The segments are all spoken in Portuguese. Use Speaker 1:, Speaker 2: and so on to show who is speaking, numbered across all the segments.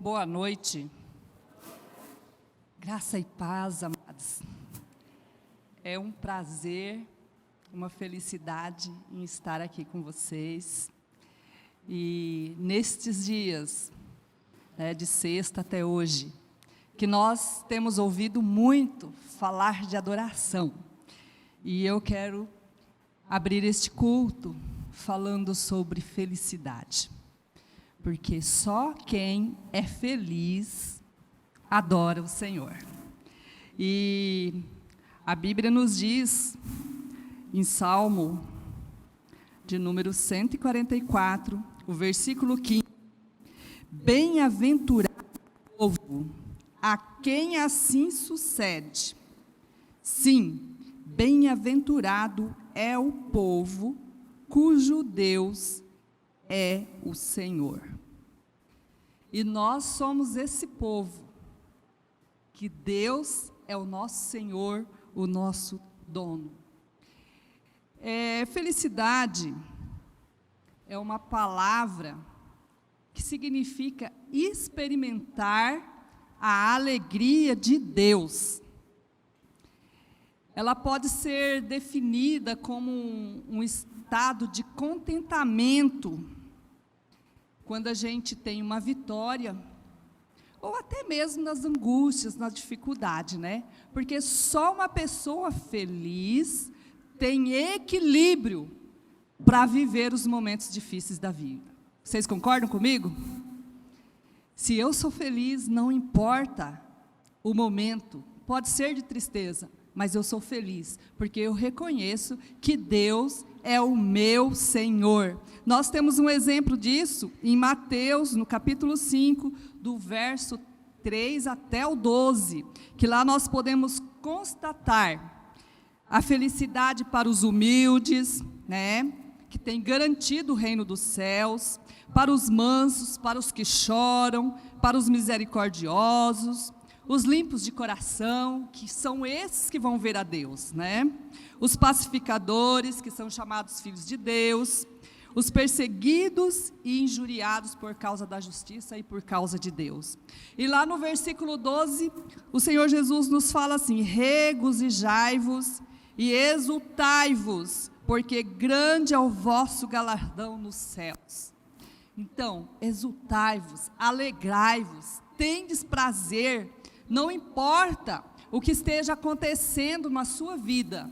Speaker 1: Boa noite. Graça e paz, amados. É um prazer, uma felicidade em estar aqui com vocês. E nestes dias, de sexta até hoje, que nós temos ouvido muito falar de adoração. E eu quero abrir este culto falando sobre felicidade. Porque só quem é feliz adora o Senhor. E a Bíblia nos diz, em Salmo de número 144, o versículo 15, bem-aventurado o povo, a quem assim sucede. Sim, bem-aventurado é o povo, cujo Deus é o Senhor. E nós somos esse povo, que Deus é o nosso Senhor, o nosso dono. Felicidade é uma palavra que significa experimentar a alegria de Deus. Ela pode ser definida como um estado de contentamento, quando a gente tem uma vitória, ou até mesmo nas angústias, na dificuldade, né? Porque só uma pessoa feliz tem equilíbrio para viver os momentos difíceis da vida. Vocês concordam comigo? Se eu sou feliz, não importa o momento, pode ser de tristeza, mas eu sou feliz, porque eu reconheço que Deus é o meu Senhor. Nós temos um exemplo disso em Mateus, no capítulo 5, do verso 3 até o 12, que lá nós podemos constatar a felicidade para os humildes, né, que tem garantido o reino dos céus, para os mansos, para os que choram, para os misericordiosos, os limpos de coração, que são esses que vão ver a Deus, né? Os pacificadores, que são chamados filhos de Deus, os perseguidos e injuriados por causa da justiça e por causa de Deus. E lá no versículo 12, o Senhor Jesus nos fala assim: regozijai-vos e exultai-vos, porque grande é o vosso galardão nos céus. Então, exultai-vos, alegrai-vos, tendes prazer, não importa o que esteja acontecendo na sua vida,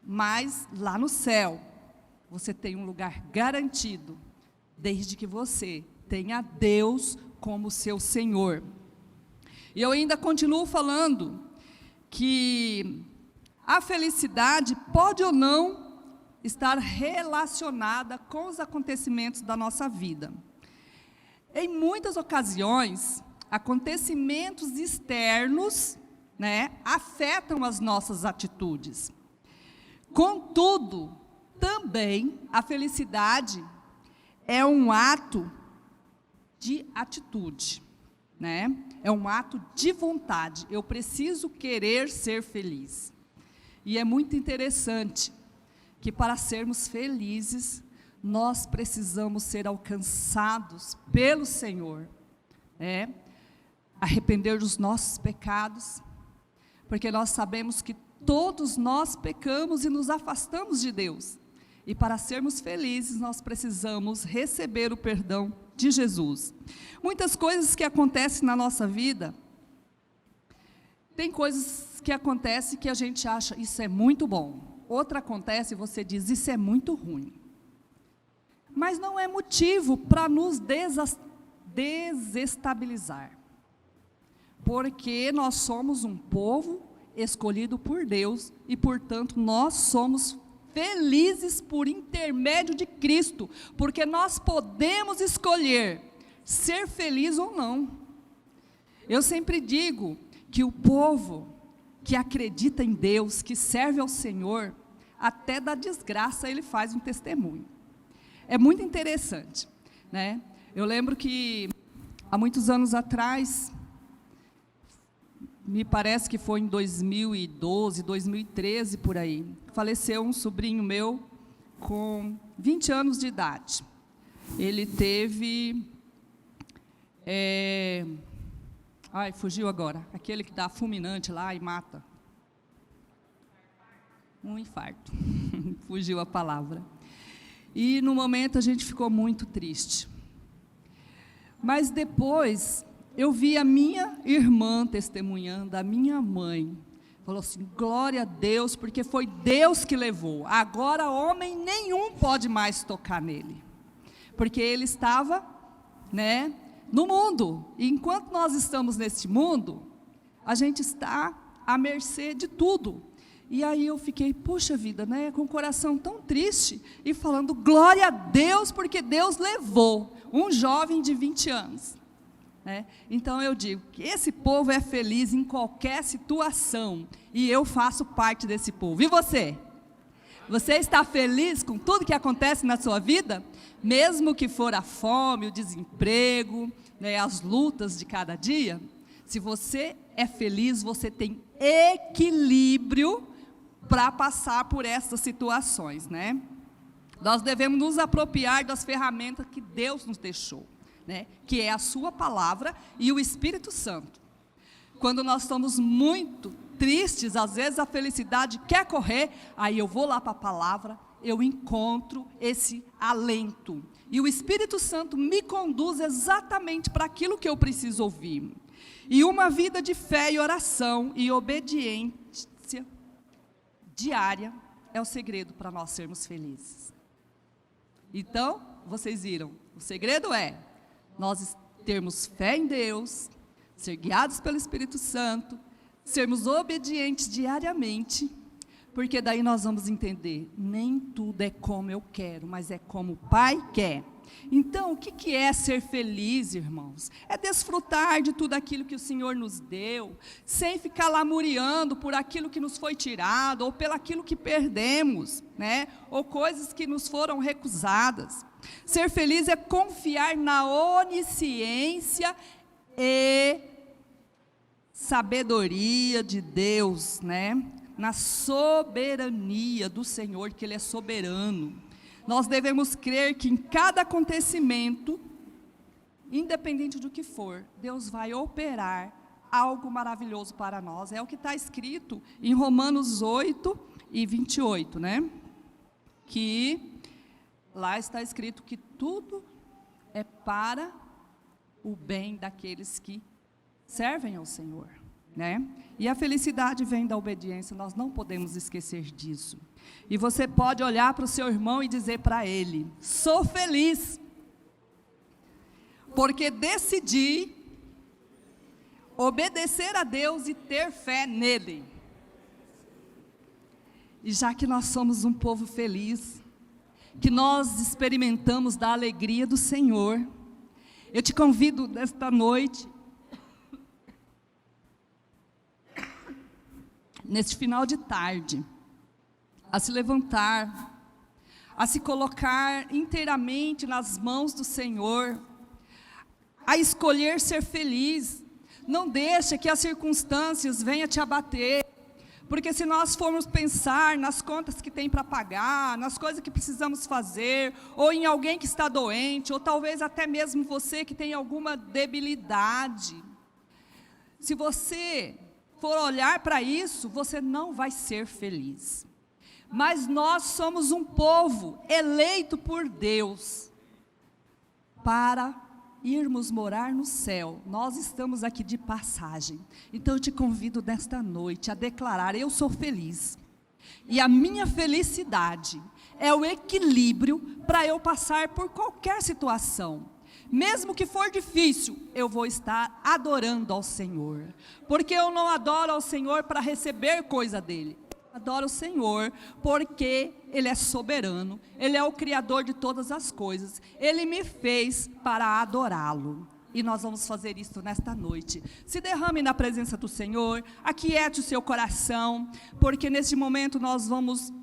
Speaker 1: mas lá no céu, você tem um lugar garantido, desde que você tenha Deus como seu Senhor. E eu ainda continuo falando que a felicidade pode ou não estar relacionada com os acontecimentos da nossa vida. Em muitas ocasiões, acontecimentos externos, né, afetam as nossas atitudes. Contudo, também a felicidade é um ato de atitude, né? É um ato de vontade. Eu preciso querer ser feliz. E é muito interessante que para sermos felizes, nós precisamos ser alcançados pelo Senhor, arrepender dos nossos pecados, porque nós sabemos que todos nós pecamos e nos afastamos de Deus, e para sermos felizes nós precisamos receber o perdão de Jesus. Muitas coisas que acontecem na nossa vida, tem coisas que acontecem que a gente acha, isso é muito bom, outra acontece e você diz, isso é muito ruim, mas não é motivo para nos desestabilizar, porque nós somos um povo escolhido por Deus e, portanto, nós somos felizes por intermédio de Cristo, porque nós podemos escolher ser feliz ou não. Eu sempre digo que o povo que acredita em Deus, que serve ao Senhor, até da desgraça ele faz um testemunho. É muito interessante, né? Eu lembro que há muitos anos atrás, me parece que foi em 2012, 2013, por aí, faleceu um sobrinho meu com 20 anos de idade. Ele teve Ai, fugiu agora. Aquele que dá fulminante lá e mata. Um infarto. Fugiu a palavra. E no momento a gente ficou muito triste. Mas depois eu vi a minha irmã testemunhando, a minha mãe. Falou assim, glória a Deus, porque foi Deus que levou. Agora homem nenhum pode mais tocar nele. Porque ele estava, no mundo. E enquanto nós estamos neste mundo, a gente está à mercê de tudo. E aí eu fiquei, puxa vida, com o coração tão triste, e falando, glória a Deus, porque Deus levou um jovem de 20 anos. Então eu digo que esse povo é feliz em qualquer situação, e eu faço parte desse povo. E você? Você está feliz com tudo que acontece na sua vida? Mesmo que for a fome, o desemprego, as lutas de cada dia? Se você é feliz, você tem equilíbrio para passar por essas situações, Nós devemos nos apropriar das ferramentas que Deus nos deixou, que é a sua palavra e o Espírito Santo. Quando nós estamos muito tristes, às vezes a felicidade quer correr, aí eu vou lá para a palavra, eu encontro esse alento. E o Espírito Santo me conduz exatamente para aquilo que eu preciso ouvir. E uma vida de fé e oração e obediência diária é o segredo para nós sermos felizes. Então, vocês viram, o segredo é nós termos fé em Deus, ser guiados pelo Espírito Santo, sermos obedientes diariamente, porque daí nós vamos entender, nem tudo é como eu quero, mas é como o Pai quer. Então, o que é ser feliz, irmãos? É desfrutar de tudo aquilo que o Senhor nos deu, sem ficar lamuriando por aquilo que nos foi tirado, ou pelo aquilo que perdemos, ou coisas que nos foram recusadas. Ser feliz é confiar na onisciência e sabedoria de Deus, na soberania do Senhor, que Ele é soberano. Nós devemos crer que em cada acontecimento, independente do que for, Deus vai operar algo maravilhoso para nós. É o que está escrito em Romanos 8 e 28, Que lá está escrito que tudo é para o bem daqueles que servem ao Senhor, E a felicidade vem da obediência, nós não podemos esquecer disso. E você pode olhar para o seu irmão e dizer para ele, sou feliz, porque decidi obedecer a Deus e ter fé nele. E já que nós somos um povo feliz, que nós experimentamos da alegria do Senhor, eu te convido nesta noite, neste final de tarde, a se levantar, a se colocar inteiramente nas mãos do Senhor, a escolher ser feliz. Não deixa que as circunstâncias venham te abater, porque se nós formos pensar nas contas que tem para pagar, nas coisas que precisamos fazer, ou em alguém que está doente, ou talvez até mesmo você que tem alguma debilidade, se você for olhar para isso, você não vai ser feliz. Mas nós somos um povo eleito por Deus para irmos morar no céu. Nós estamos aqui de passagem. Então eu te convido nesta noite a declarar, eu sou feliz. E a minha felicidade é o equilíbrio para eu passar por qualquer situação. Mesmo que for difícil, eu vou estar adorando ao Senhor. Porque eu não adoro ao Senhor para receber coisa dEle. Eu adoro o Senhor porque Ele é soberano. Ele é o Criador de todas as coisas. Ele me fez para adorá-lo. E nós vamos fazer isso nesta noite. Se derrame na presença do Senhor. Aquiete o seu coração. Porque neste momento nós vamos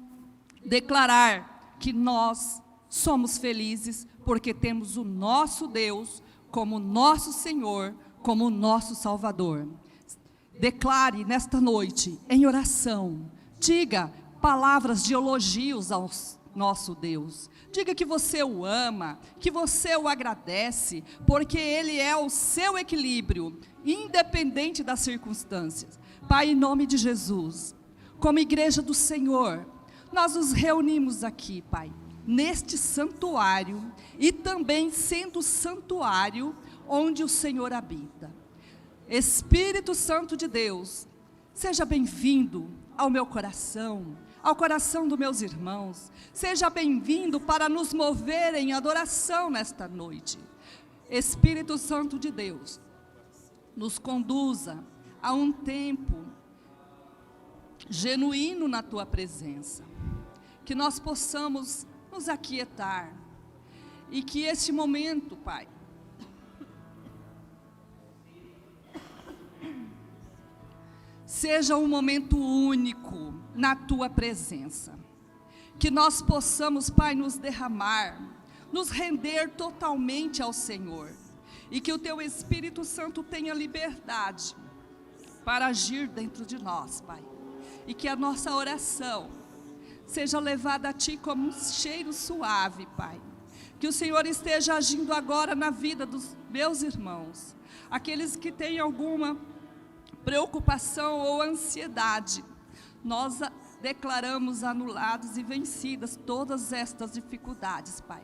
Speaker 1: declarar que nós somos felizes porque temos o nosso Deus como nosso Senhor, como nosso Salvador. Declare nesta noite, em oração, diga palavras de elogios nosso Deus. Diga que você o ama, que você o agradece, porque Ele é o seu equilíbrio, independente das circunstâncias. Pai, em nome de Jesus, como igreja do Senhor, nós nos reunimos aqui, Pai, neste santuário, e também sendo o santuário onde o Senhor habita. Espírito Santo de Deus, seja bem-vindo ao meu coração, ao coração dos meus irmãos. Seja bem-vindo para nos mover em adoração nesta noite. Espírito Santo de Deus, nos conduza a um tempo genuíno na Tua presença. Que nós possamos nos aquietar. E que este momento, Pai, seja um momento único na Tua presença. Que nós possamos, Pai, nos derramar, nos render totalmente ao Senhor. E que o Teu Espírito Santo tenha liberdade para agir dentro de nós, Pai. E que a nossa oração seja levada a Ti como um cheiro suave, Pai. Que o Senhor esteja agindo agora na vida dos meus irmãos. Aqueles que têm alguma preocupação ou ansiedade, nós declaramos anulados e vencidas todas estas dificuldades, Pai.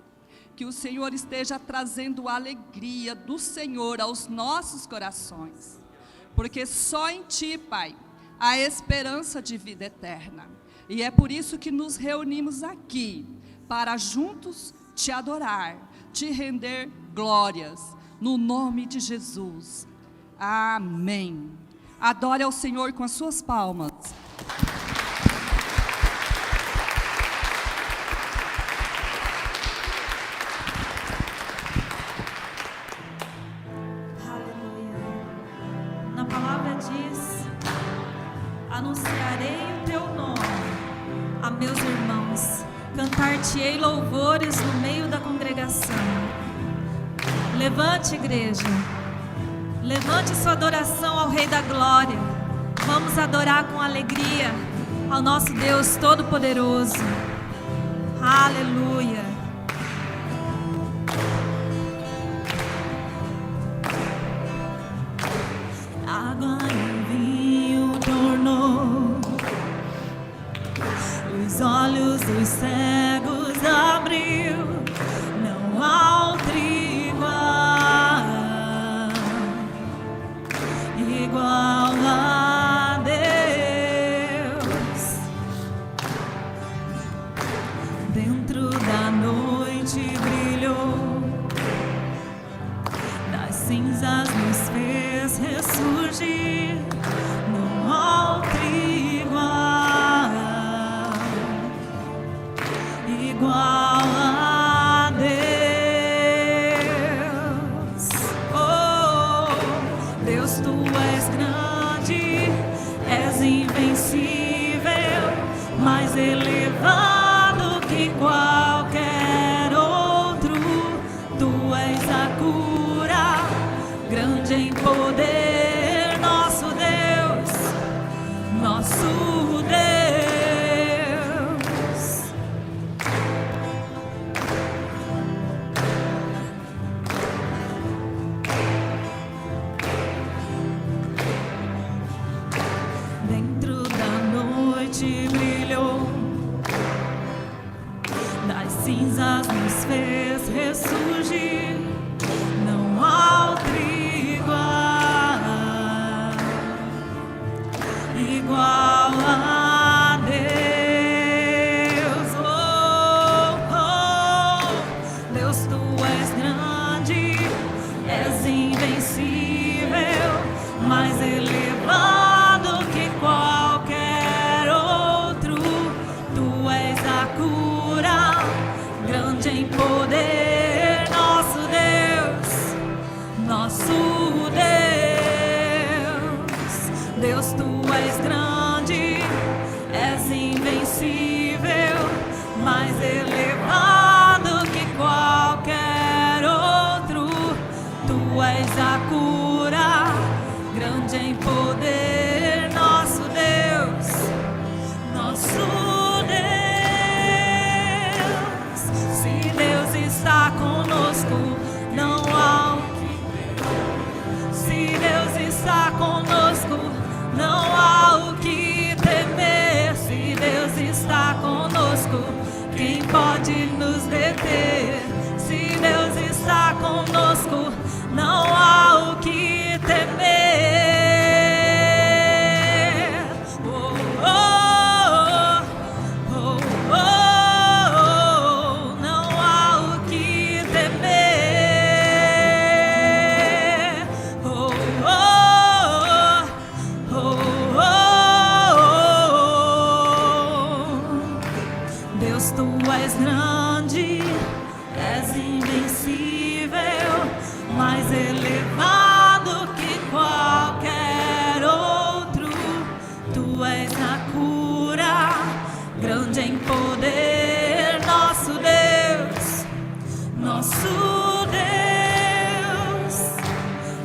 Speaker 1: Que o Senhor esteja trazendo a alegria do Senhor aos nossos corações, porque só em Ti, Pai, há esperança de vida eterna. E é por isso que nos reunimos aqui, para juntos Te adorar, Te render glórias, no nome de Jesus. Amém. Adore ao Senhor com as suas palmas.
Speaker 2: Aleluia. Na palavra diz: anunciarei o teu nome a meus irmãos, cantar-te-ei louvores no meio da congregação. Levante, igreja. Levante sua adoração ao Rei da Glória. Vamos adorar com alegria ao nosso Deus Todo-Poderoso. Aleluia. Água em vinho tornou, os olhos dos cegos abriu. Não há outro igual a Deus. Dentro da noite brilhou, das cinzas nos fez ressurgir. Não há outro igual a Deus. Oh, Deus, Tu és grande, és invencível, mais elevado que qualquer outro. Tu és a cura, grande em poder, nosso Deus, nosso Deus. Dentro da noite brilhou, das cinzas nos fez ressurgir. Não há outro igual a Deus. Oh, oh, Deus, Tu és grande, és invencível, mais elevado que qualquer outro. Tu és a cura, grande em poder, nosso Deus, nosso Deus. Deus, Tu és grande, és invencível, mais elevado que qualquer outro. Tu és a cura, grande em poder, nosso Deus, nosso Deus. grande em poder, nosso Deus, nosso Deus.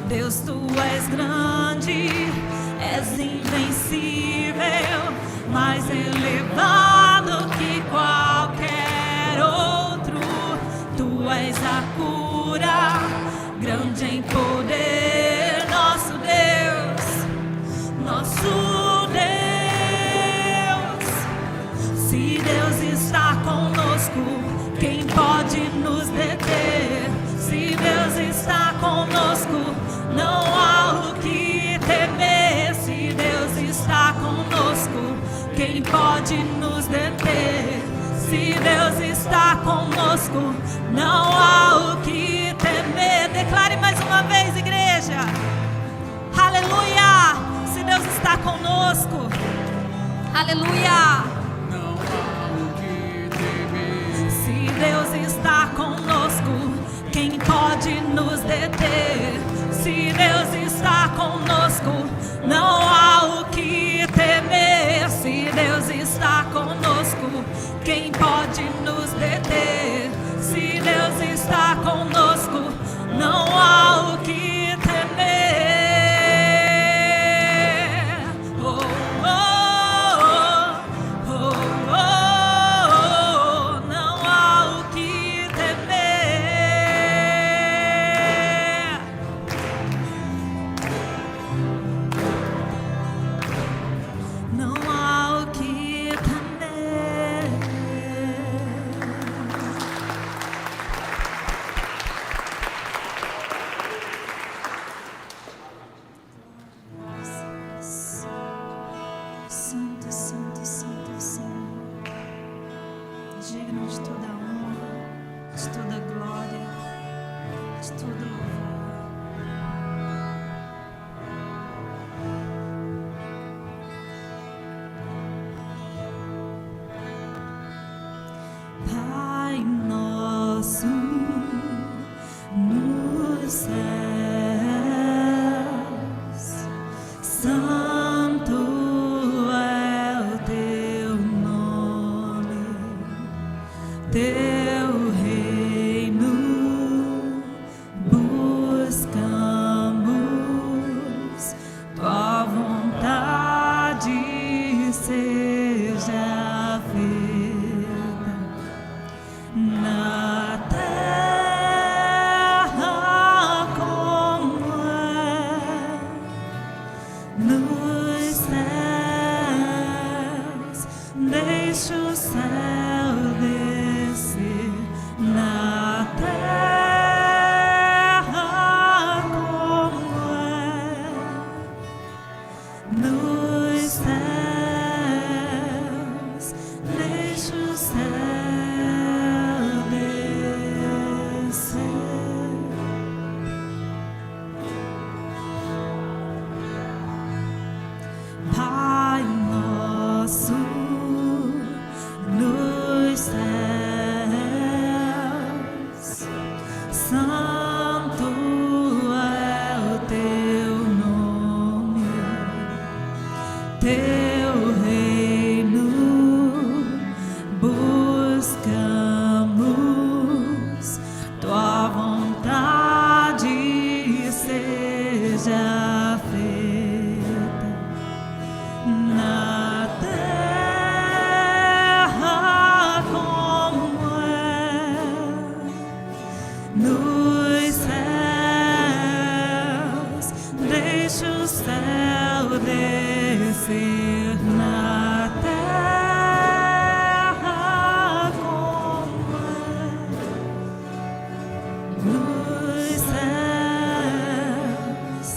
Speaker 2: Deus, tu és grande, és invencível, mais elevado que qualquer outro. Tu és a cura, grande em poder, nosso Deus, nosso Deus. Se Deus está conosco, quem pode nos deter? Se Deus está conosco, não há o que temer. Se Deus está conosco, quem pode nos deter? Se Deus está conosco, não há o que temer. Declare mais uma vez, igreja. Aleluia! Se Deus está conosco, aleluia!
Speaker 3: Não há o que temer.
Speaker 2: Se Deus está conosco, quem pode nos deter? Se Deus está conosco, não há o que temer. Se Deus está conosco, quem pode nos deter? Se Deus está conosco, não há o que temer. Oh, oh, oh, oh, oh, não há o que temer. Não há o que temer. Santo, santo, santo, Senhor, digno de toda honra, de toda glória, de todo louvor. Pai nosso nos céus, santo é o teu nome, teu reino buscamos, tua vontade seja feita na terra como é nos céus. Deixa o céu descer na terra como é nos céus. Deixa o céu descer. Pai nosso nos céus, santo é o teu nome, teu reino buscamos, tua vontade seja feita na terra como é nos céus. Deixa o céu descer na terra como é nos céus.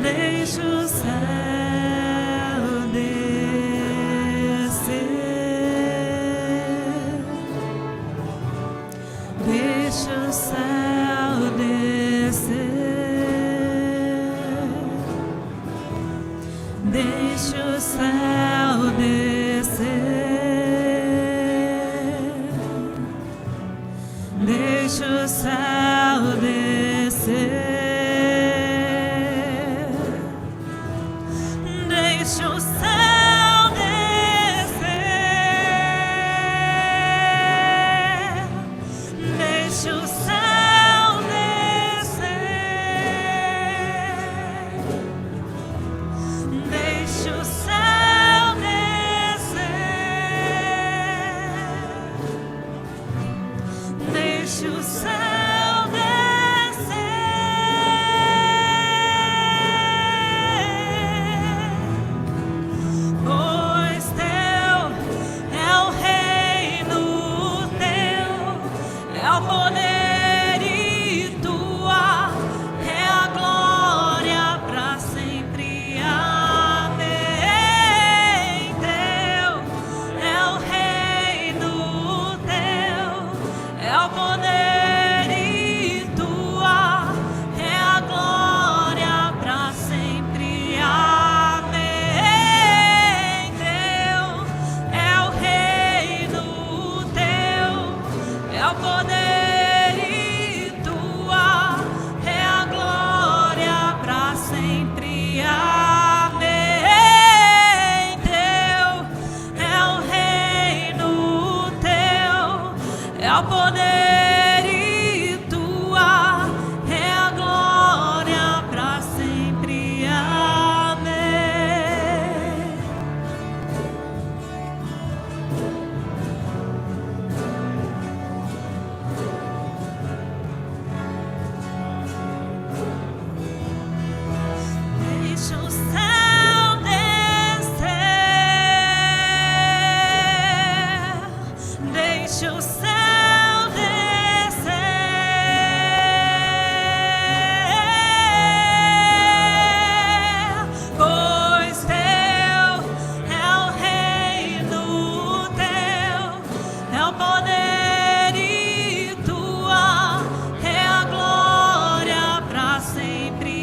Speaker 2: Deixa o céu descer. Deixa o céu descer. Deixa o céu descer. Deixa o céu descer. Deixa o céu descer. é o poder e tua é a glória para sempre. Amém. Deixa o céu descer, deixa o céu descer, pois teu é o reino, teu é o poder e tua é a glória para sempre.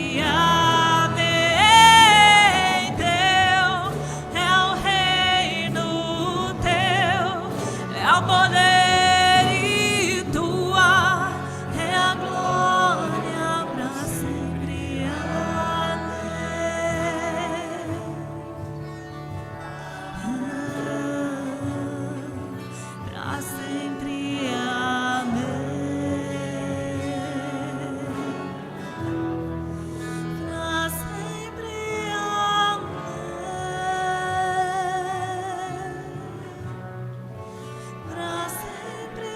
Speaker 2: O poder e tua é a glória para sempre. Para sempre. Amém. Para sempre. Amém. Para sempre.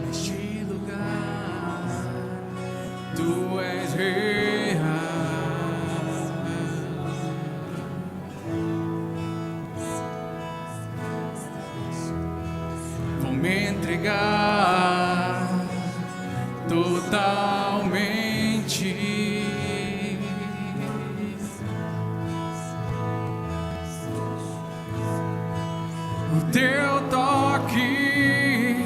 Speaker 3: Neste lugar, tu és real. Vou me entregar totalmente. O teu toque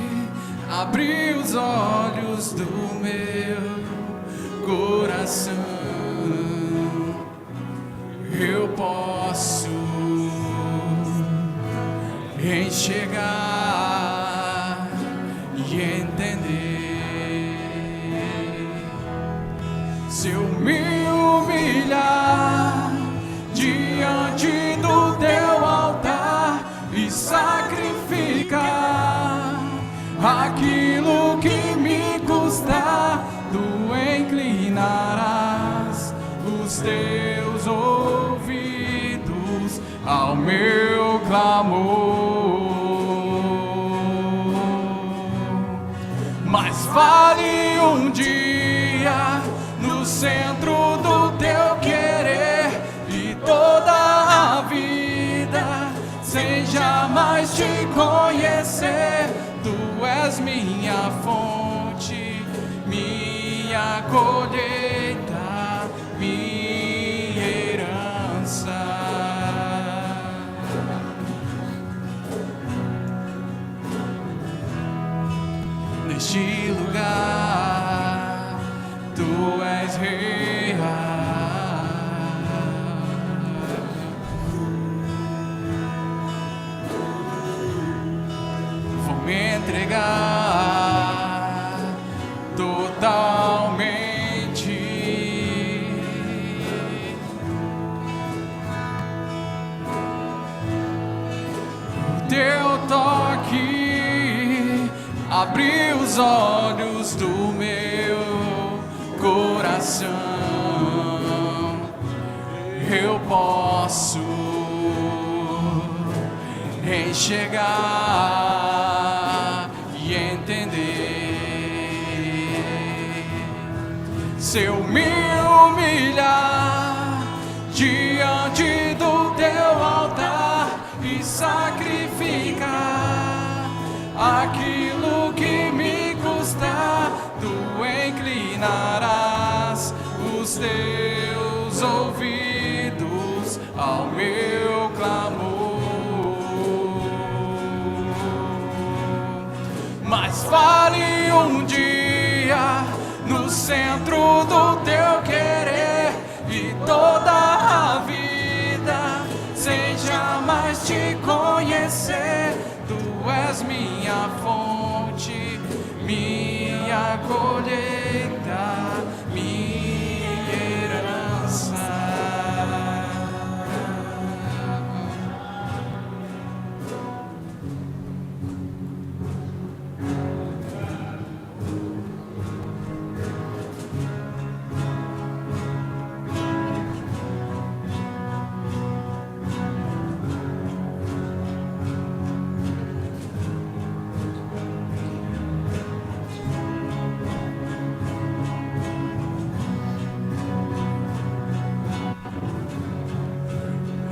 Speaker 3: abriu os olhos do meu coração. Eu posso enxergar e entender. Se eu me humilhar diante do teu altar e sacrificar aquilo que me custar, tu inclinarás os teus ouvidos ao meu clamor. Mas vale um dia no centro do teu querer e toda a vida sem jamais te conhecer. Tu és minha fonte, minha colheita, minha herança. Neste lugar, tu és real. Vou me entregar totalmente. O teu toque abriu os olhos do meu coração. Eu posso enxergar e entender. Se eu me humilhar diante do teu altar e sacrificar aquilo que me custar, tu inclinas inclinarás os teus ouvidos ao meu clamor. Mas fale um dia no centro do teu querer e toda a vida sem jamais te conhecer. Tu és minha fonte, minha colheita, minha herança.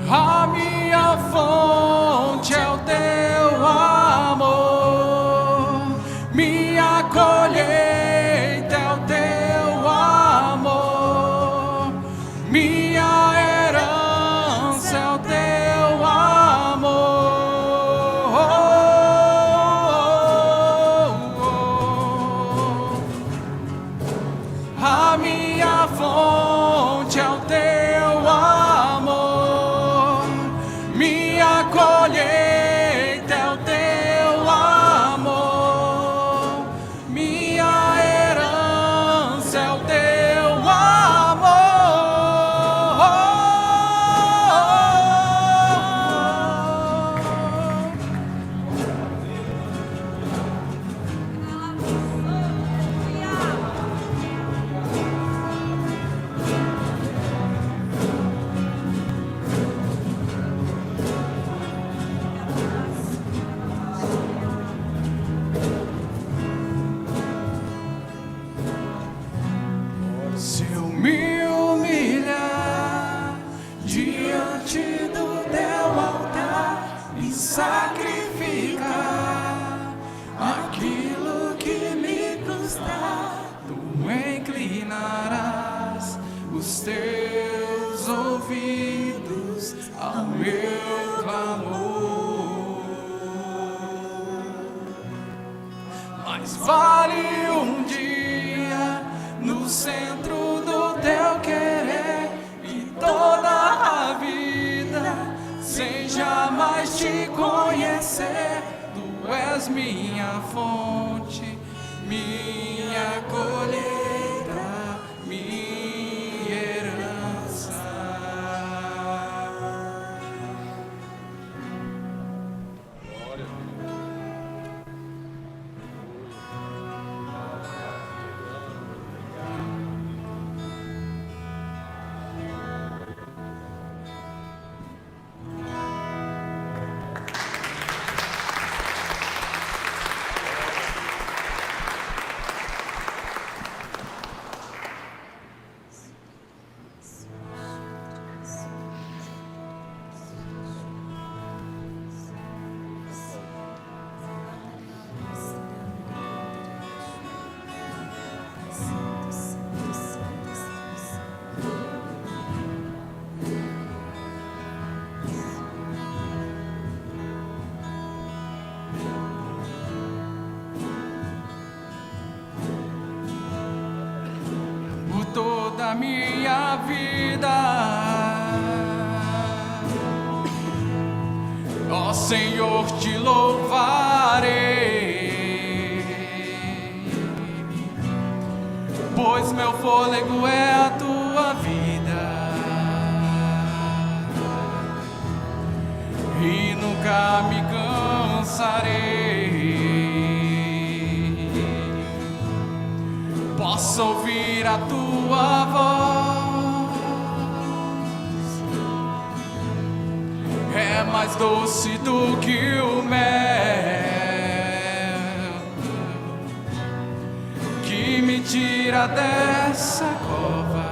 Speaker 3: A minha fonte é o teu amor, minha colheita é o teu amor, minha herança é o teu amor. A minha fonte é o teu amor, minha colheita é o teu amor, minha herança é o teu amor. Se eu me humilhar diante do teu altar e sacrificar aquilo que me custar, tu inclinarás os teus ouvidos ao meu clamor. Mas vale um dia no centro do teu querer e toda a vida sem jamais te conhecer. Tu és minha fonte, minha colheita, minha herança. Toda a minha vida, ó Senhor, te louvarei, pois meu fôlego é a tua vida e nunca me cansarei. Posso ouvir a tua voz, é mais doce do que o mel, que me tira dessa cova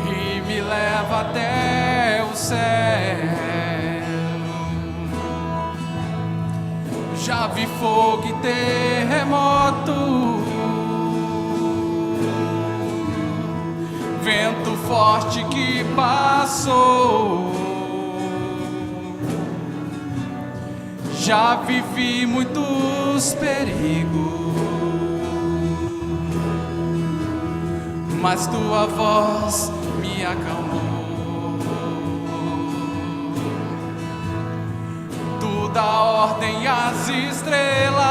Speaker 3: e me leva até o céu. Já vi fogo e terremoto, vento forte que passou. Já vivi muitos perigos, mas tua voz me acalmou. Tu dá ordem às estrelas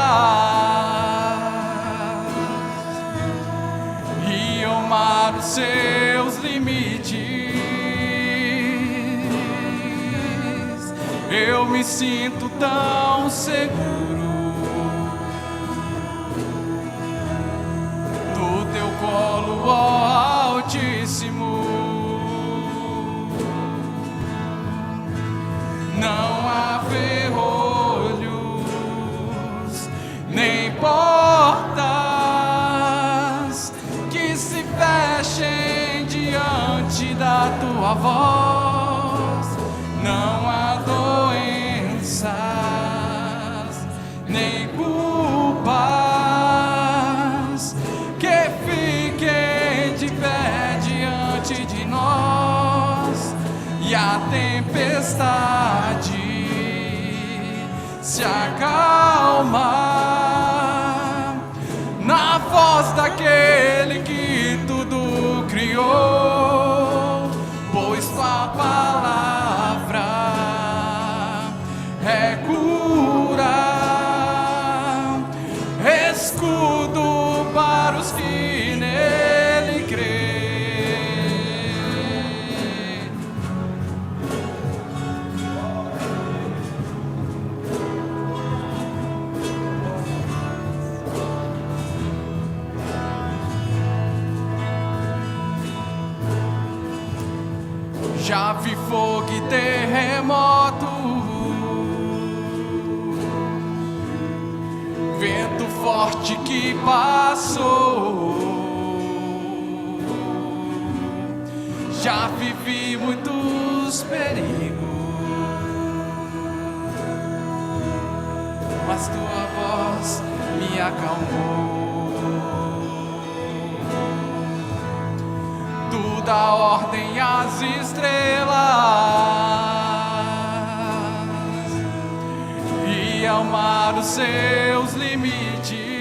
Speaker 3: e ao mar os seus limites. Eu me sinto tão seguro do teu colo, ó Altíssimo. Não há ferrolhos nem portas que se fechem diante da tua voz. Não há doenças nem culpas que fiquem de pé diante de nós. E a tempestade se acalma na voz daquele que tudo criou, pois tua palavra é cura, escudo para os que nele creem. Já vi fogo e terremoto, vento forte que passou. Já vivi muitos perigos, mas tua voz me acalmou. Tu dá ordem às estrelas e ao mar os seus limites.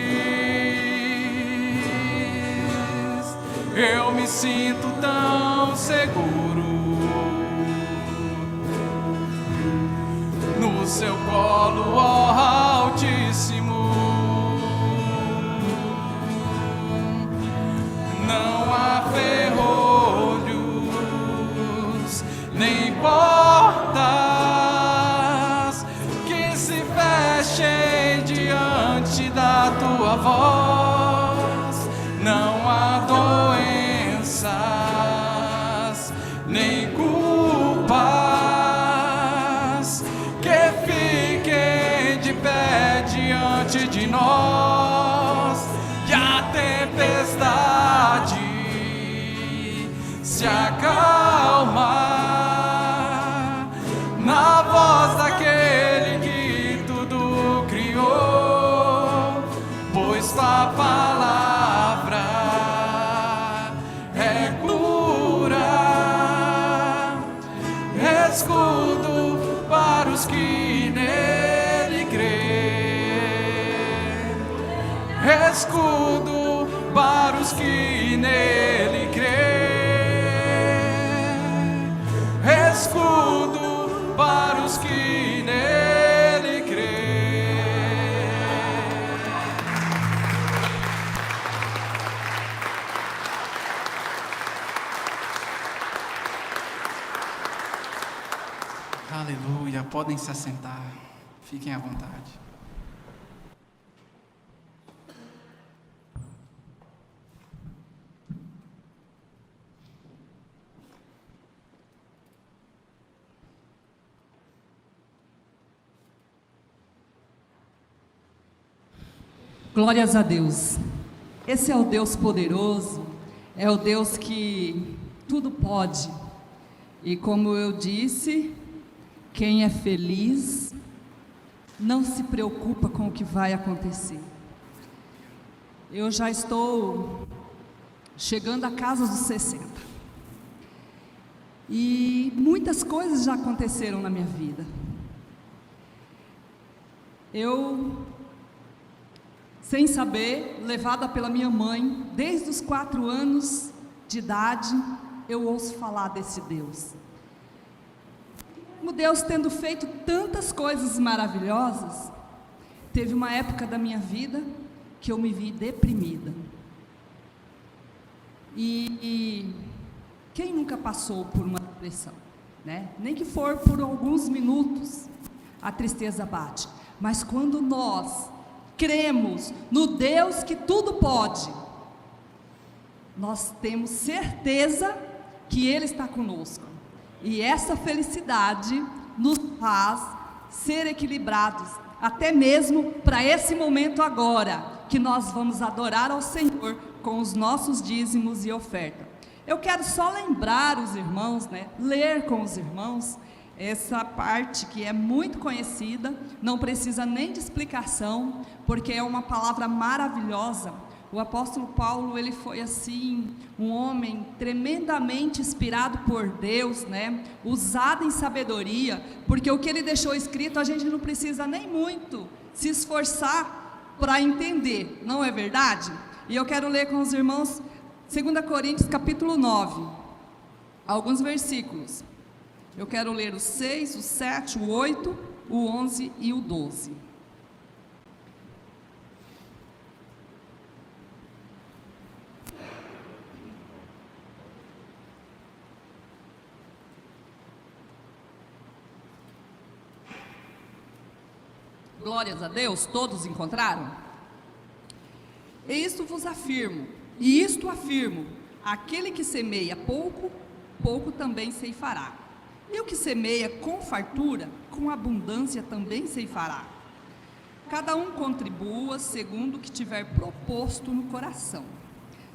Speaker 3: Eu me sinto tão seguro no seu colo, ó Altíssimo. Não há ferrolhos nem portas que se fechem diante da tua voz. Não há doenças nem culpas que fiquem de pé diante de nós. E a tempestade se acalma na voz daquele que tudo criou, pois tua palavra é cura, escudo para os que nele creem, escudo para os que nele creem, escudo para os que nele creem. Aleluia, podem se assentar, fiquem à vontade.
Speaker 1: Glórias a Deus. Esse é o Deus poderoso, é o Deus que tudo pode. E como eu disse, quem é feliz não se preocupa com o que vai acontecer. Eu já estou chegando à casa dos 60. E muitas coisas já aconteceram na minha vida. Eu, sem saber, levada pela minha mãe, desde os 4 anos de idade, eu ouço falar desse Deus. O Deus tendo feito tantas coisas maravilhosas, teve uma época da minha vida que eu me vi deprimida. E quem nunca passou por uma depressão, né? Nem que for por alguns minutos, a tristeza bate. Mas quando nós cremos no Deus que tudo pode, nós temos certeza que Ele está conosco. E essa felicidade nos faz ser equilibrados, até mesmo para esse momento agora, que nós vamos adorar ao Senhor com os nossos dízimos e oferta. Eu quero só lembrar os irmãos, né, ler com os irmãos, essa parte que é muito conhecida, não precisa nem de explicação, porque é uma palavra maravilhosa. O apóstolo Paulo, ele foi assim, um homem tremendamente inspirado por Deus, né? Usado em sabedoria, porque o que ele deixou escrito, a gente não precisa nem muito se esforçar para entender, não é verdade? E eu quero ler com os irmãos 2 Coríntios capítulo 9, alguns versículos. Eu quero ler o 6, o 7, o 8, o 11 e o 12. Glórias a Deus, todos encontraram? E isto vos afirmo, e isto afirmo: aquele que semeia pouco, pouco também ceifará. E o que semeia com fartura, com abundância também ceifará. Cada um contribua segundo o que tiver proposto no coração.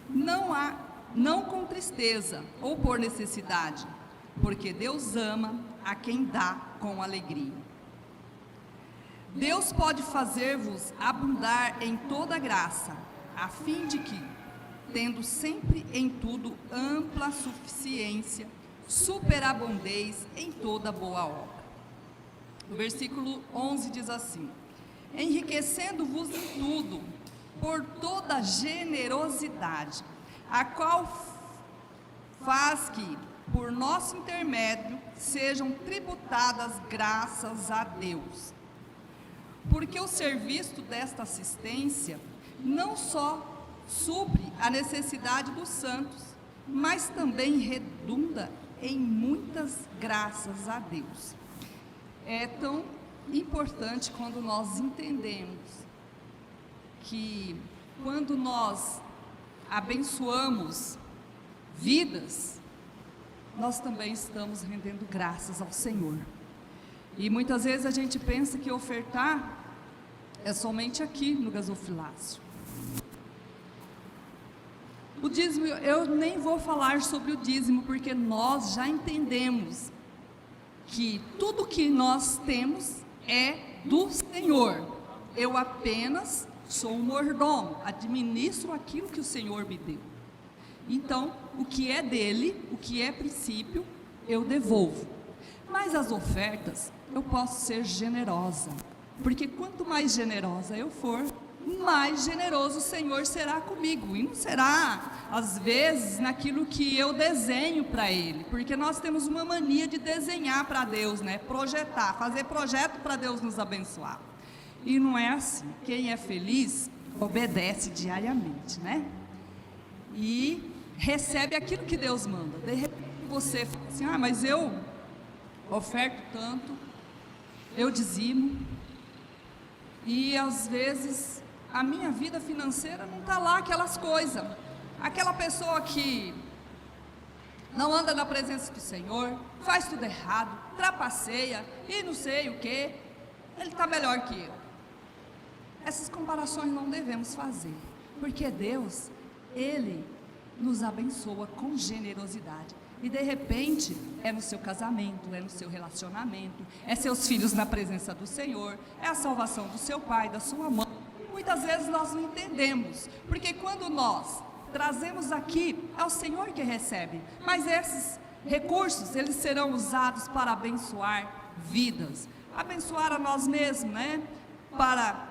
Speaker 1: Não com tristeza ou por necessidade, porque Deus ama a quem dá com alegria. Deus pode fazer-vos abundar em toda graça, a fim de que, tendo sempre em tudo ampla suficiência, superabundeis em toda boa obra. O versículo 11 diz assim: enriquecendo-vos em tudo, por toda generosidade, a qual faz que, por nosso intermédio, sejam tributadas graças a Deus. Porque o serviço desta assistência não só supre a necessidade dos santos, mas também redunda em muitas graças a Deus. É tão importante quando nós entendemos que quando nós abençoamos vidas, nós também estamos rendendo graças ao Senhor. E muitas vezes a gente pensa que ofertar é somente aqui no gasofilácio. O dízimo, eu nem vou falar sobre o dízimo, porque nós já entendemos que tudo que nós temos é do Senhor. Eu apenas sou um mordomo, administro aquilo que o Senhor me deu. Então, o que é dele, o que é princípio, eu devolvo. Mas as ofertas, eu posso ser generosa, porque quanto mais generosa eu for, mais generoso o Senhor será comigo, e não será, às vezes, naquilo que eu desenho para Ele, porque nós temos uma mania de desenhar para Deus, né? Projetar, fazer projeto para Deus nos abençoar, e não é assim. Quem é feliz, obedece diariamente, né? E recebe aquilo que Deus manda. De repente você fala assim: ah, mas eu oferto tanto, eu dizimo, e às vezes a minha vida financeira não está lá aquelas coisas. Aquela pessoa que não anda na presença do Senhor, faz tudo errado, trapaceia e não sei o que, ele está melhor que eu. Essas comparações não devemos fazer, porque Deus, Ele nos abençoa com generosidade. E de repente, é no seu casamento, é no seu relacionamento, é seus filhos na presença do Senhor, é a salvação do seu pai, da sua mãe. Muitas vezes nós não entendemos, porque quando nós trazemos aqui, é o Senhor que recebe, mas esses recursos, eles serão usados para abençoar vidas, abençoar a nós mesmos, né? Para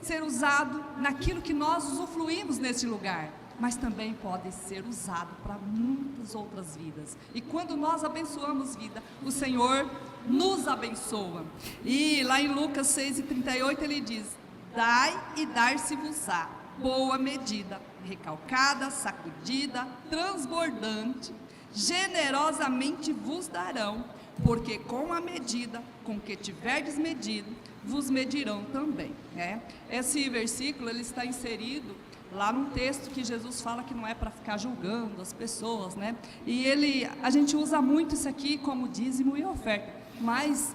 Speaker 1: ser usado naquilo que nós usufruímos neste lugar, mas também pode ser usado para muitas outras vidas. E quando nós abençoamos vida, o Senhor nos abençoa. E lá em Lucas 6:38 ele diz: dai e dar-se-vos-á, boa medida, recalcada, sacudida, transbordante, generosamente vos darão, porque com a medida com que tiverdes medido, vos medirão também, né? Esse versículo, ele está inserido lá num texto que Jesus fala que não é para ficar julgando as pessoas, né? E a gente usa muito isso aqui como dízimo e oferta, mas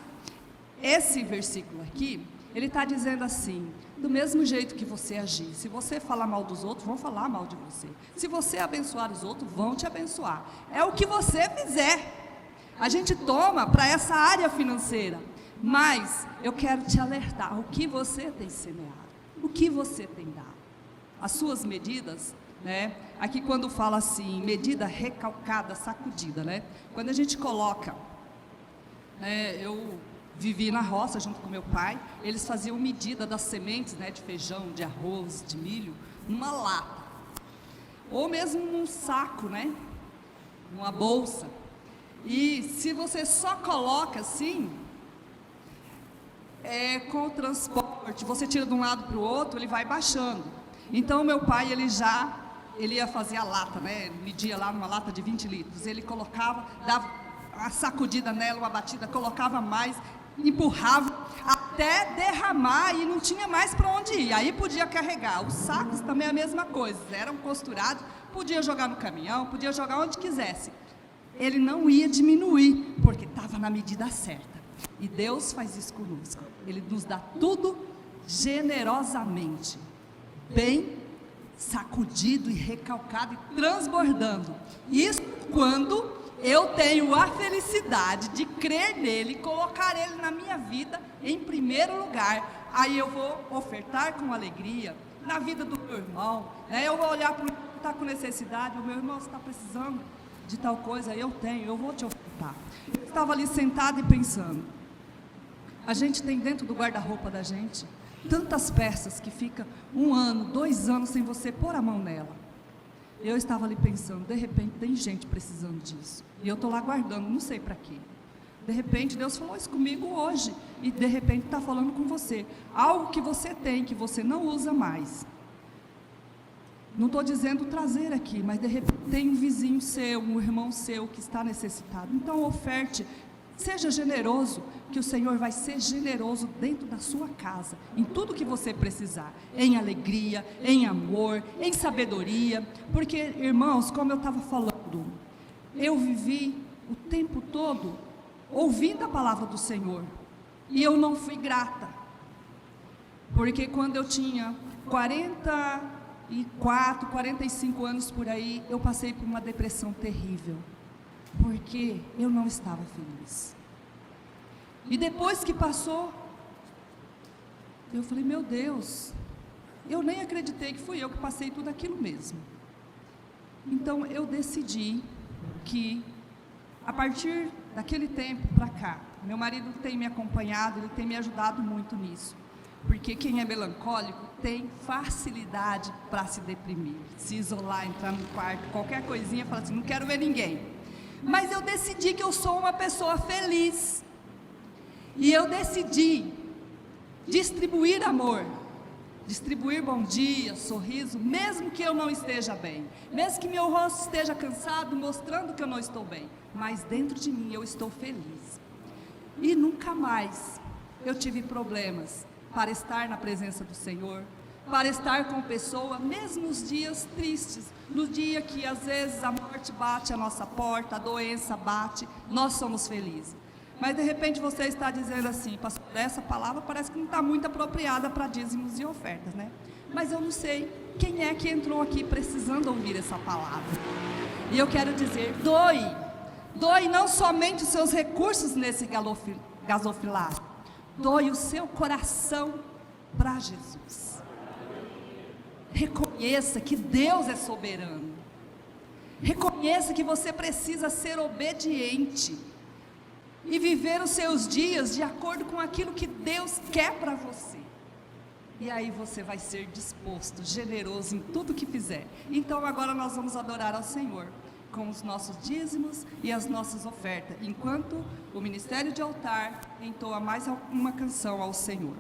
Speaker 1: esse versículo aqui, ele está dizendo assim: do mesmo jeito que você agir, se você falar mal dos outros, vão falar mal de você. Se você abençoar os outros, vão te abençoar. É o que você fizer. A gente toma para essa área financeira, mas eu quero te alertar: o que você tem semeado, o que você tem dado, as suas medidas, né? Aqui quando fala assim, medida recalcada, sacudida, né? Quando a gente coloca, eu vivi na roça junto com meu pai, eles faziam medida das sementes, né, de feijão, de arroz, de milho, numa lata, ou mesmo num saco, né, numa bolsa. E se você só coloca assim, com o transporte, você tira de um lado para o outro, ele vai baixando. Então meu pai, ele ia fazer a lata, né, media lá numa lata de 20 litros, ele colocava, dava uma sacudida nela, uma batida, colocava mais, empurrava até derramar e não tinha mais para onde ir, aí podia carregar. Os sacos também a mesma coisa, eram costurados, podia jogar no caminhão, podia jogar onde quisesse, ele não ia diminuir, porque estava na medida certa. E Deus faz isso conosco, Ele nos dá tudo generosamente, bem sacudido e recalcado e transbordando. Isso quando eu tenho a felicidade de crer nele, colocar ele na minha vida em primeiro lugar. Aí eu vou ofertar com alegria na vida do meu irmão, né? Eu vou olhar para o que está com necessidade, o meu irmão está precisando de tal coisa, eu tenho, eu vou te ofertar. Eu estava ali sentado e pensando, a gente tem dentro do guarda-roupa da gente tantas peças que fica 1 ano, 2 anos sem você pôr a mão nela. Eu estava ali pensando, de repente tem gente precisando disso, e eu estou lá guardando, não sei para quê. De repente Deus falou isso comigo hoje, e de repente está falando com você, algo que você tem, que você não usa mais. Não estou dizendo trazer aqui, mas de repente tem um vizinho seu, um irmão seu que está necessitado, então oferte, seja generoso, que o Senhor vai ser generoso dentro da sua casa, em tudo que você precisar, em alegria, em amor, em sabedoria, porque, irmãos, como eu estava falando, eu vivi o tempo todo ouvindo a palavra do Senhor, e eu não fui grata, porque quando eu tinha 44, 45 anos por aí, eu passei por uma depressão terrível, porque eu não estava feliz. E depois que passou, eu falei, meu Deus, eu nem acreditei que fui eu que passei tudo aquilo mesmo. Então eu decidi que, a partir daquele tempo para cá, meu marido tem me acompanhado, ele tem me ajudado muito nisso. Porque quem é melancólico tem facilidade para se deprimir, se isolar, entrar no quarto, qualquer coisinha, fala assim, não quero ver ninguém. Mas eu decidi que eu sou uma pessoa feliz, e eu decidi distribuir amor, distribuir bom dia, sorriso, mesmo que eu não esteja bem, mesmo que meu rosto esteja cansado, mostrando que eu não estou bem, mas dentro de mim eu estou feliz. E nunca mais eu tive problemas para estar na presença do Senhor, para estar com pessoa, mesmo nos dias tristes, no dia que às vezes a morte bate a nossa porta, a doença bate, nós somos felizes. Mas de repente você está dizendo assim, pastor, essa palavra parece que não está muito apropriada para dízimos e ofertas, né? Mas eu não sei quem é que entrou aqui precisando ouvir essa palavra. E eu quero dizer, doe não somente os seus recursos nesse gasofilácio, doe o seu coração para Jesus. Reconheça que Deus é soberano. Reconheça que você precisa ser obediente e viver os seus dias de acordo com aquilo que Deus quer para você. E aí você vai ser disposto, generoso em tudo que fizer. Então agora nós vamos adorar ao Senhor com os nossos dízimos e as nossas ofertas, enquanto o Ministério de Altar entoa mais uma canção ao Senhor.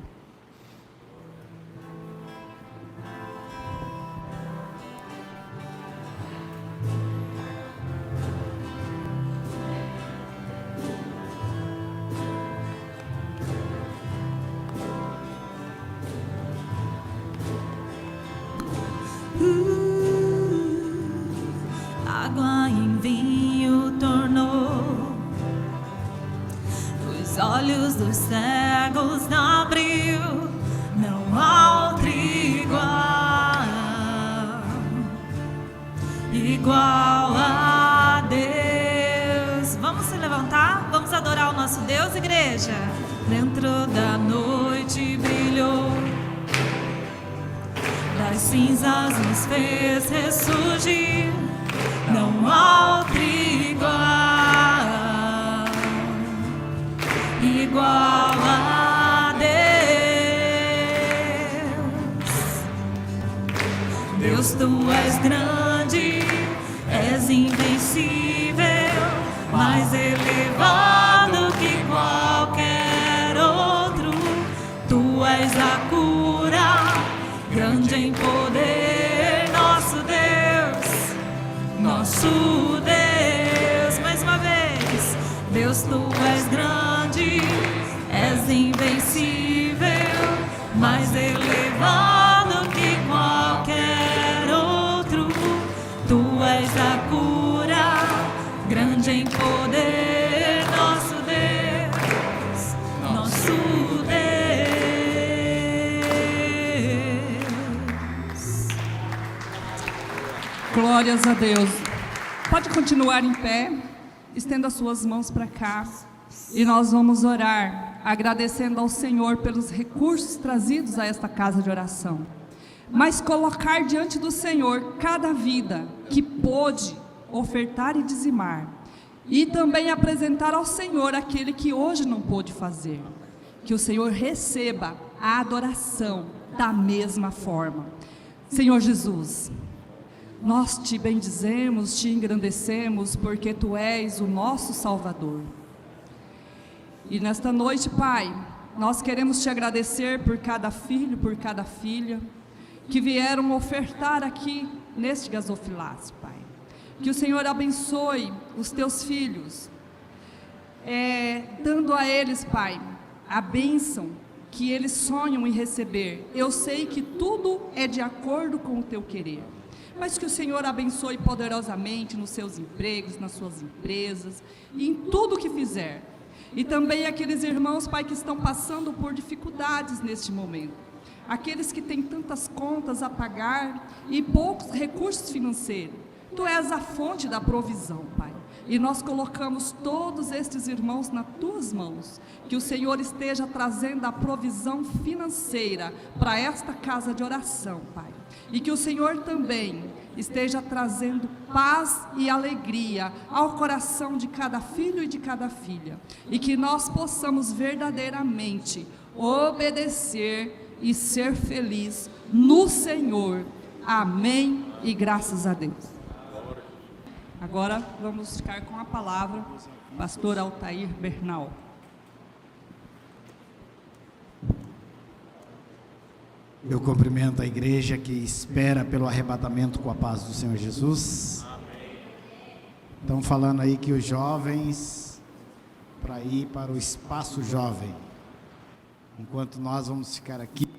Speaker 2: Água em vinho tornou, os olhos dos cegos abriu, não há outro igual a Deus. Vamos se levantar, vamos adorar o nosso Deus, igreja. Dentro da noite brilhou, das cinzas nos fez ressurgir, não há outro igual a Deus. Deus, tu és grande, és invencível, mais elevado que qualquer outro. Tu és a cura, grande em poder, nosso Deus, nosso Deus. Mais uma vez, Deus, tu és grande, és invencível, mais elevado que qualquer outro. Tu és a cura, grande em poder, nosso Deus, nosso Deus.
Speaker 1: Glórias a Deus. Pode continuar em pé, estenda as suas mãos para cá e nós vamos orar, agradecendo ao Senhor pelos recursos trazidos a esta casa de oração, mas colocar diante do Senhor cada vida que pôde ofertar e dizimar, e também apresentar ao Senhor aquele que hoje não pôde fazer. Que o Senhor receba a adoração da mesma forma. Senhor Jesus, nós te bendizemos, te engrandecemos, porque tu és o nosso Salvador. E nesta noite, Pai, nós queremos te agradecer por cada filho, por cada filha que vieram ofertar aqui neste gasofilácio, Pai. Que o Senhor abençoe os teus filhos, dando a eles, Pai, a bênção que eles sonham em receber. Eu sei que tudo é de acordo com o teu querer, mas que o Senhor abençoe poderosamente nos seus empregos, nas suas empresas, e em tudo que fizer. E também aqueles irmãos, Pai, que estão passando por dificuldades neste momento, aqueles que têm tantas contas a pagar e poucos recursos financeiros. Tu és a fonte da provisão, Pai, e nós colocamos todos estes irmãos nas tuas mãos. Que o Senhor esteja trazendo a provisão financeira para esta casa de oração, Pai, e que o Senhor também esteja trazendo paz e alegria ao coração de cada filho e de cada filha, e que nós possamos verdadeiramente obedecer e ser feliz no Senhor. Amém e graças a Deus. Agora vamos ficar com a palavra, pastor Altair Bernal.
Speaker 4: Eu cumprimento a igreja que espera pelo arrebatamento com a paz do Senhor Jesus. Estão falando aí que os jovens, para ir para o espaço jovem, enquanto nós vamos ficar aqui,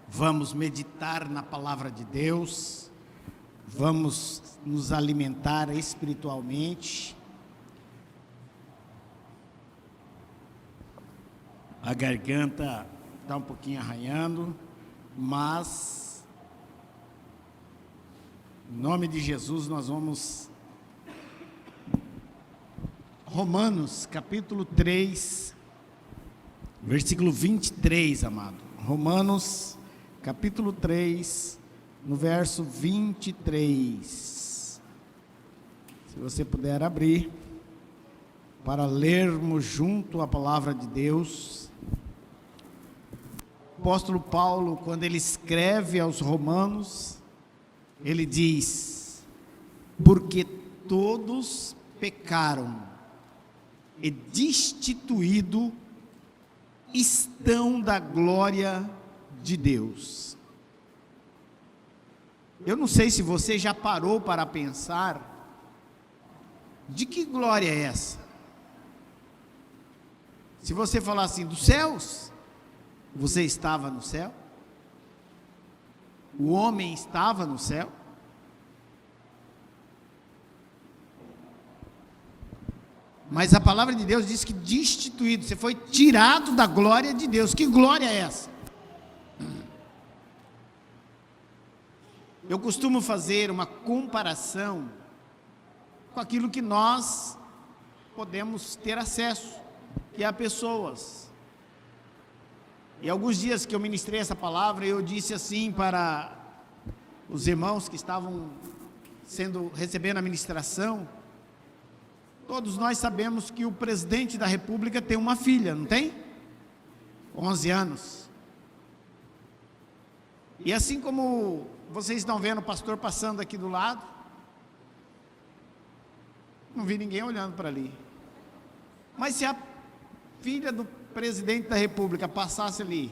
Speaker 4: vamos meditar na palavra de Deus, vamos nos alimentar espiritualmente. A garganta está um pouquinho arranhando, mas Em nome de Jesus, nós vamos... Romanos, capítulo 3, versículo 23, amado. Romanos, capítulo 3, no verso 23. Se você puder abrir, para lermos junto a palavra de Deus. O apóstolo Paulo, quando ele escreve aos Romanos, ele diz: porque todos pecaram e destituídos estão da glória de Deus. Eu não sei se você já parou para pensar, de que glória é essa? Se você falar assim, dos céus, você estava no céu? O homem estava no céu? Mas a palavra de Deus diz que destituído, você foi tirado da glória de Deus. Que glória é essa? Eu costumo fazer uma comparação com aquilo que nós podemos ter acesso, que é a pessoas. E alguns dias que eu ministrei essa palavra, eu disse assim para os irmãos que estavam recebendo a ministração: todos nós sabemos que o presidente da República tem uma filha, não tem? 11 anos. E assim como vocês estão vendo o pastor passando aqui do lado, não vi ninguém olhando para ali. Mas se a filha do presidente da República passasse ali,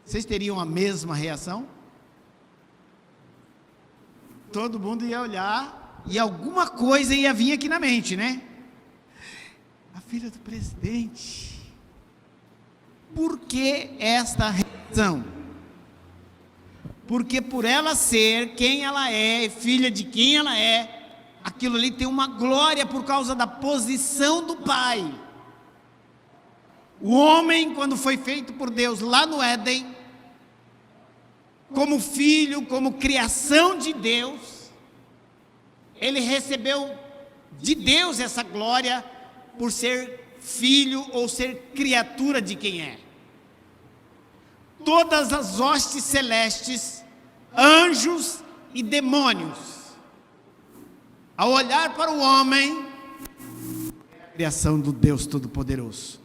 Speaker 4: vocês teriam a mesma reação? Todo mundo ia olhar e alguma coisa ia vir aqui na mente, né? A filha do presidente. Por que esta reação? Porque por ela ser quem ela é, filha de quem ela é, aquilo ali tem uma glória por causa da posição do pai. O homem, quando foi feito por Deus lá no Éden, como filho, como criação de Deus, ele recebeu de Deus essa glória por ser filho ou ser criatura de quem é. Todas as hostes celestes, anjos e demônios, ao olhar para o homem, é a criação do Deus Todo-Poderoso.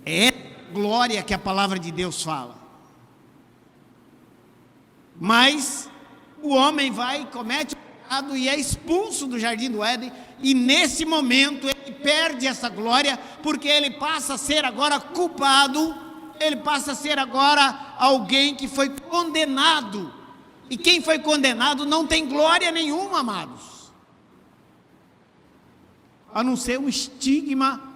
Speaker 4: É a glória que a palavra de Deus fala. Mas o homem vai e comete o pecado e é expulso do jardim do Éden, e nesse momento ele perde essa glória, porque ele passa a ser agora culpado, ele passa a ser agora alguém que foi condenado, e quem foi condenado não tem glória nenhuma, amados, a não ser um estigma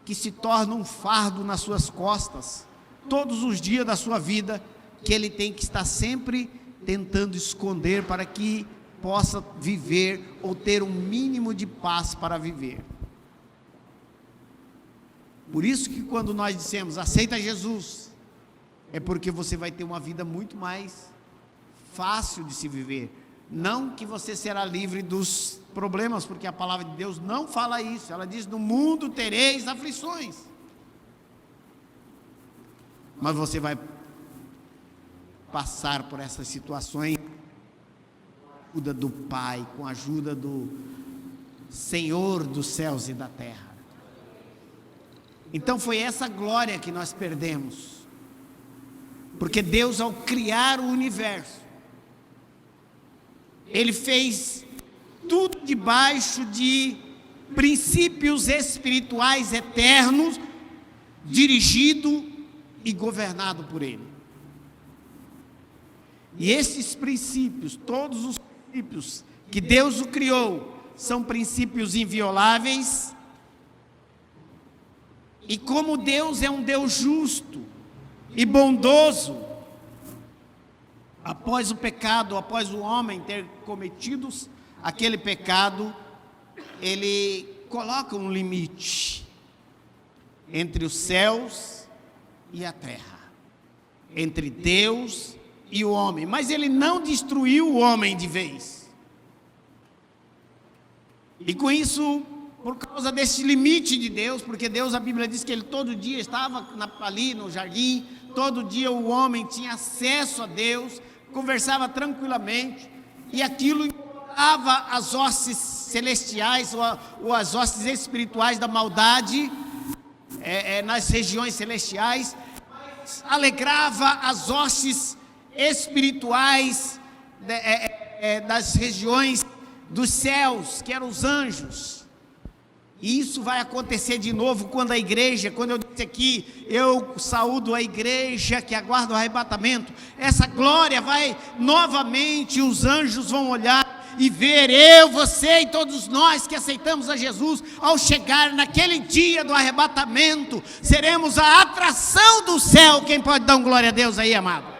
Speaker 4: que se torna um fardo nas suas costas, todos os dias da sua vida, que ele tem que estar sempre tentando esconder para que possa viver ou ter um mínimo de paz para viver. Por isso que quando nós dissemos aceita Jesus, é porque você vai ter uma vida muito mais fácil de se viver. Não que você será livre dos problemas, porque a palavra de Deus não fala isso. Ela diz: no mundo tereis aflições. Mas você vai passar por essas situações com a ajuda do Pai, com a ajuda do Senhor dos céus e da terra. Então foi essa glória que nós perdemos, porque Deus, ao criar o universo, Ele fez tudo debaixo de princípios espirituais eternos, dirigido e governado por Ele. E esses princípios, todos os princípios que Deus o criou, são princípios invioláveis. E como Deus é um Deus justo e bondoso, após o pecado, após o homem ter cometido aquele pecado, Ele coloca um limite entre os céus e a terra, entre Deus e o homem, mas ele não destruiu o homem de vez. E com isso, por causa desse limite de Deus, porque Deus, a Bíblia diz que ele todo dia estava ali no jardim, todo dia o homem tinha acesso a Deus, conversava tranquilamente, e aquilo incomodava as hostes celestiais ou as hostes espirituais da maldade nas regiões celestiais, mas alegrava as hostes espirituais das regiões dos céus, que eram os anjos. E isso vai acontecer de novo quando a igreja, quando eu disse aqui, eu saúdo a igreja que aguarda o arrebatamento, essa glória vai novamente, os anjos vão olhar e ver eu, você e todos nós que aceitamos a Jesus, ao chegar naquele dia do arrebatamento, seremos a atração do céu. Quem pode dar um glória a Deus aí, amado?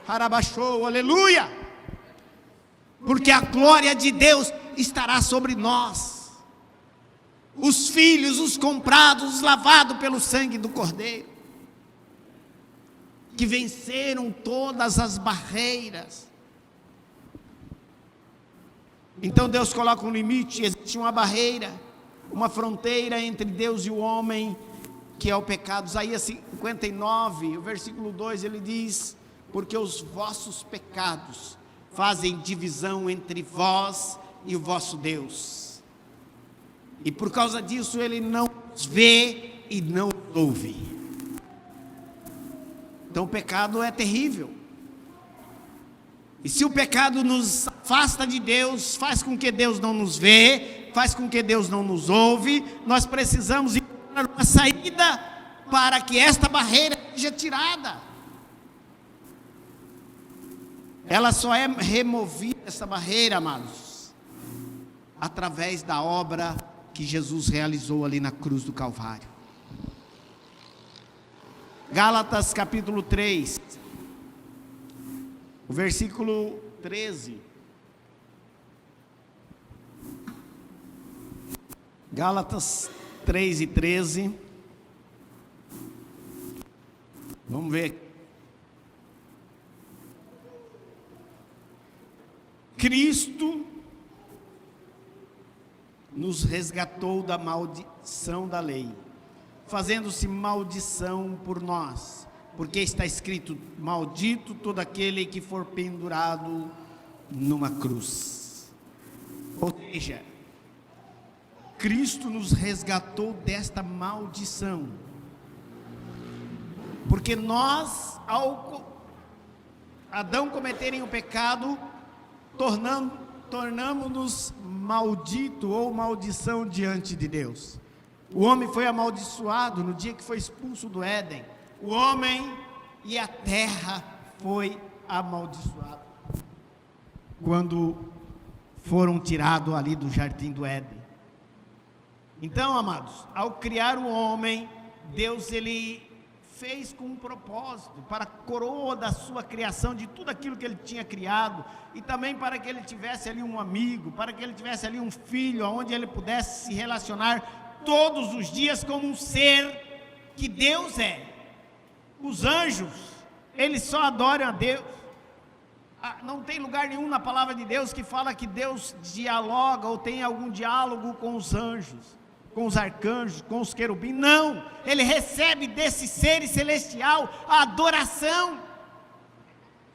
Speaker 4: Harabachou, aleluia! Porque a glória de Deus estará sobre nós, os filhos, os comprados, os lavados pelo sangue do Cordeiro, que venceram todas as barreiras. Então Deus coloca um limite, existe uma barreira, uma fronteira entre Deus e o homem, que é o pecado. Isaías 59, o versículo 2, ele diz: porque os vossos pecados fazem divisão entre vós e o vosso Deus, e por causa disso ele não os vê e não os ouve. Então o pecado é terrível, e se o pecado nos afasta de Deus, faz com que Deus não nos vê, faz com que Deus não nos ouve, nós precisamos encontrar uma saída para que esta barreira seja tirada. Ela só é removida, essa barreira, amados, através da obra que Jesus realizou ali na cruz do Calvário. Gálatas capítulo 3, o versículo 13. Gálatas 3 e 13. Vamos ver. Cristo nos resgatou da maldição da lei, fazendo-se maldição por nós, porque está escrito: maldito todo aquele que for pendurado numa cruz. Ou seja, Cristo nos resgatou desta maldição, porque nós, ao Adão cometerem o pecado, tornamos-nos maldito ou maldição diante de Deus. O homem foi amaldiçoado no dia que foi expulso do Éden. O homem e a terra foi amaldiçoado quando foram tirados ali do jardim do Éden. Então, amados, ao criar o homem, Deus ele fez com um propósito, para a coroa da sua criação, de tudo aquilo que ele tinha criado, e também para que ele tivesse ali um amigo, para que ele tivesse ali um filho, onde ele pudesse se relacionar todos os dias como um ser que Deus é. Os anjos, eles só adoram a Deus. Não tem lugar nenhum na palavra de Deus que fala que Deus dialoga ou tem algum diálogo com os anjos, com os arcanjos, com os querubins. Não, ele recebe desse ser celestial a adoração.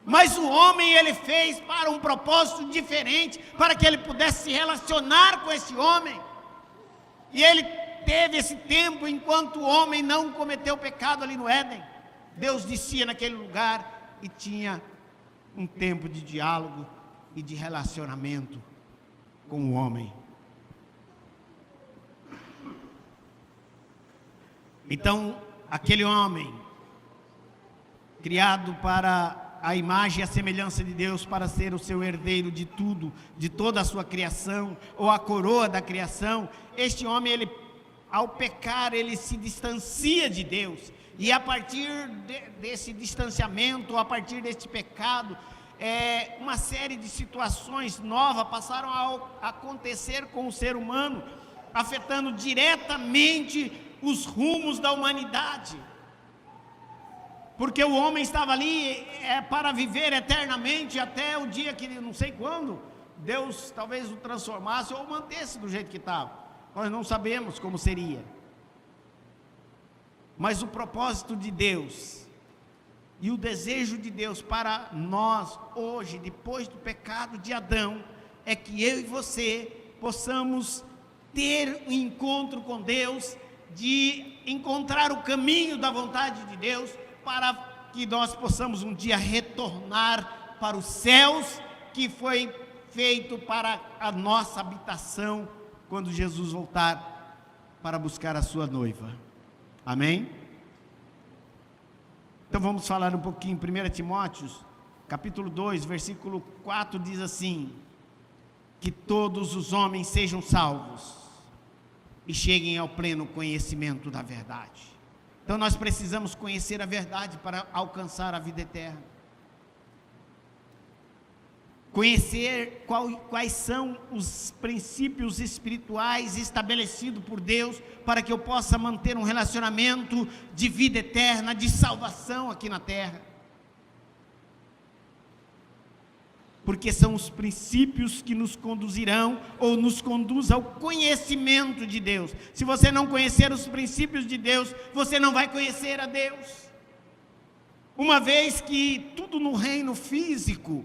Speaker 4: Mas o homem ele fez para um propósito diferente, para que ele pudesse se relacionar com esse homem. E ele teve esse tempo, enquanto o homem não cometeu pecado ali no Éden, Deus descia naquele lugar e tinha um tempo de diálogo e de relacionamento com o homem. Então, aquele homem, criado para a imagem e a semelhança de Deus, para ser o seu herdeiro de tudo, de toda a sua criação, ou a coroa da criação, este homem, ele, ao pecar, ele se distancia de Deus, e a partir desse distanciamento, a partir deste pecado, uma série de situações novas passaram a acontecer com o ser humano, afetando diretamente os rumos da humanidade. porque o homem estava ali para viver eternamente até o dia que não sei quando Deus talvez o transformasse ou mantesse do jeito que estava. Nós não sabemos como seria. Mas o propósito de Deus e o desejo de Deus para nós hoje, depois do pecado de Adão, é que eu e você possamos ter um encontro com Deus, de encontrar o caminho da vontade de Deus, para que nós possamos um dia retornar para os céus, que foi feito para a nossa habitação, quando Jesus voltar para buscar a sua noiva. Amém? Então vamos falar um pouquinho. 1 Timóteo, capítulo 2, versículo 4, diz assim: que todos os homens sejam salvos e cheguem ao pleno conhecimento da verdade. Então nós precisamos conhecer a verdade para alcançar a vida eterna. Conhecer quais são os princípios espirituais estabelecidos por Deus, para que eu possa manter um relacionamento de vida eterna, de salvação aqui na terra. Porque são os princípios que nos conduzirão, ou nos conduz ao conhecimento de Deus. Se você não conhecer os princípios de Deus, você não vai conhecer a Deus. Uma vez que tudo no reino físico,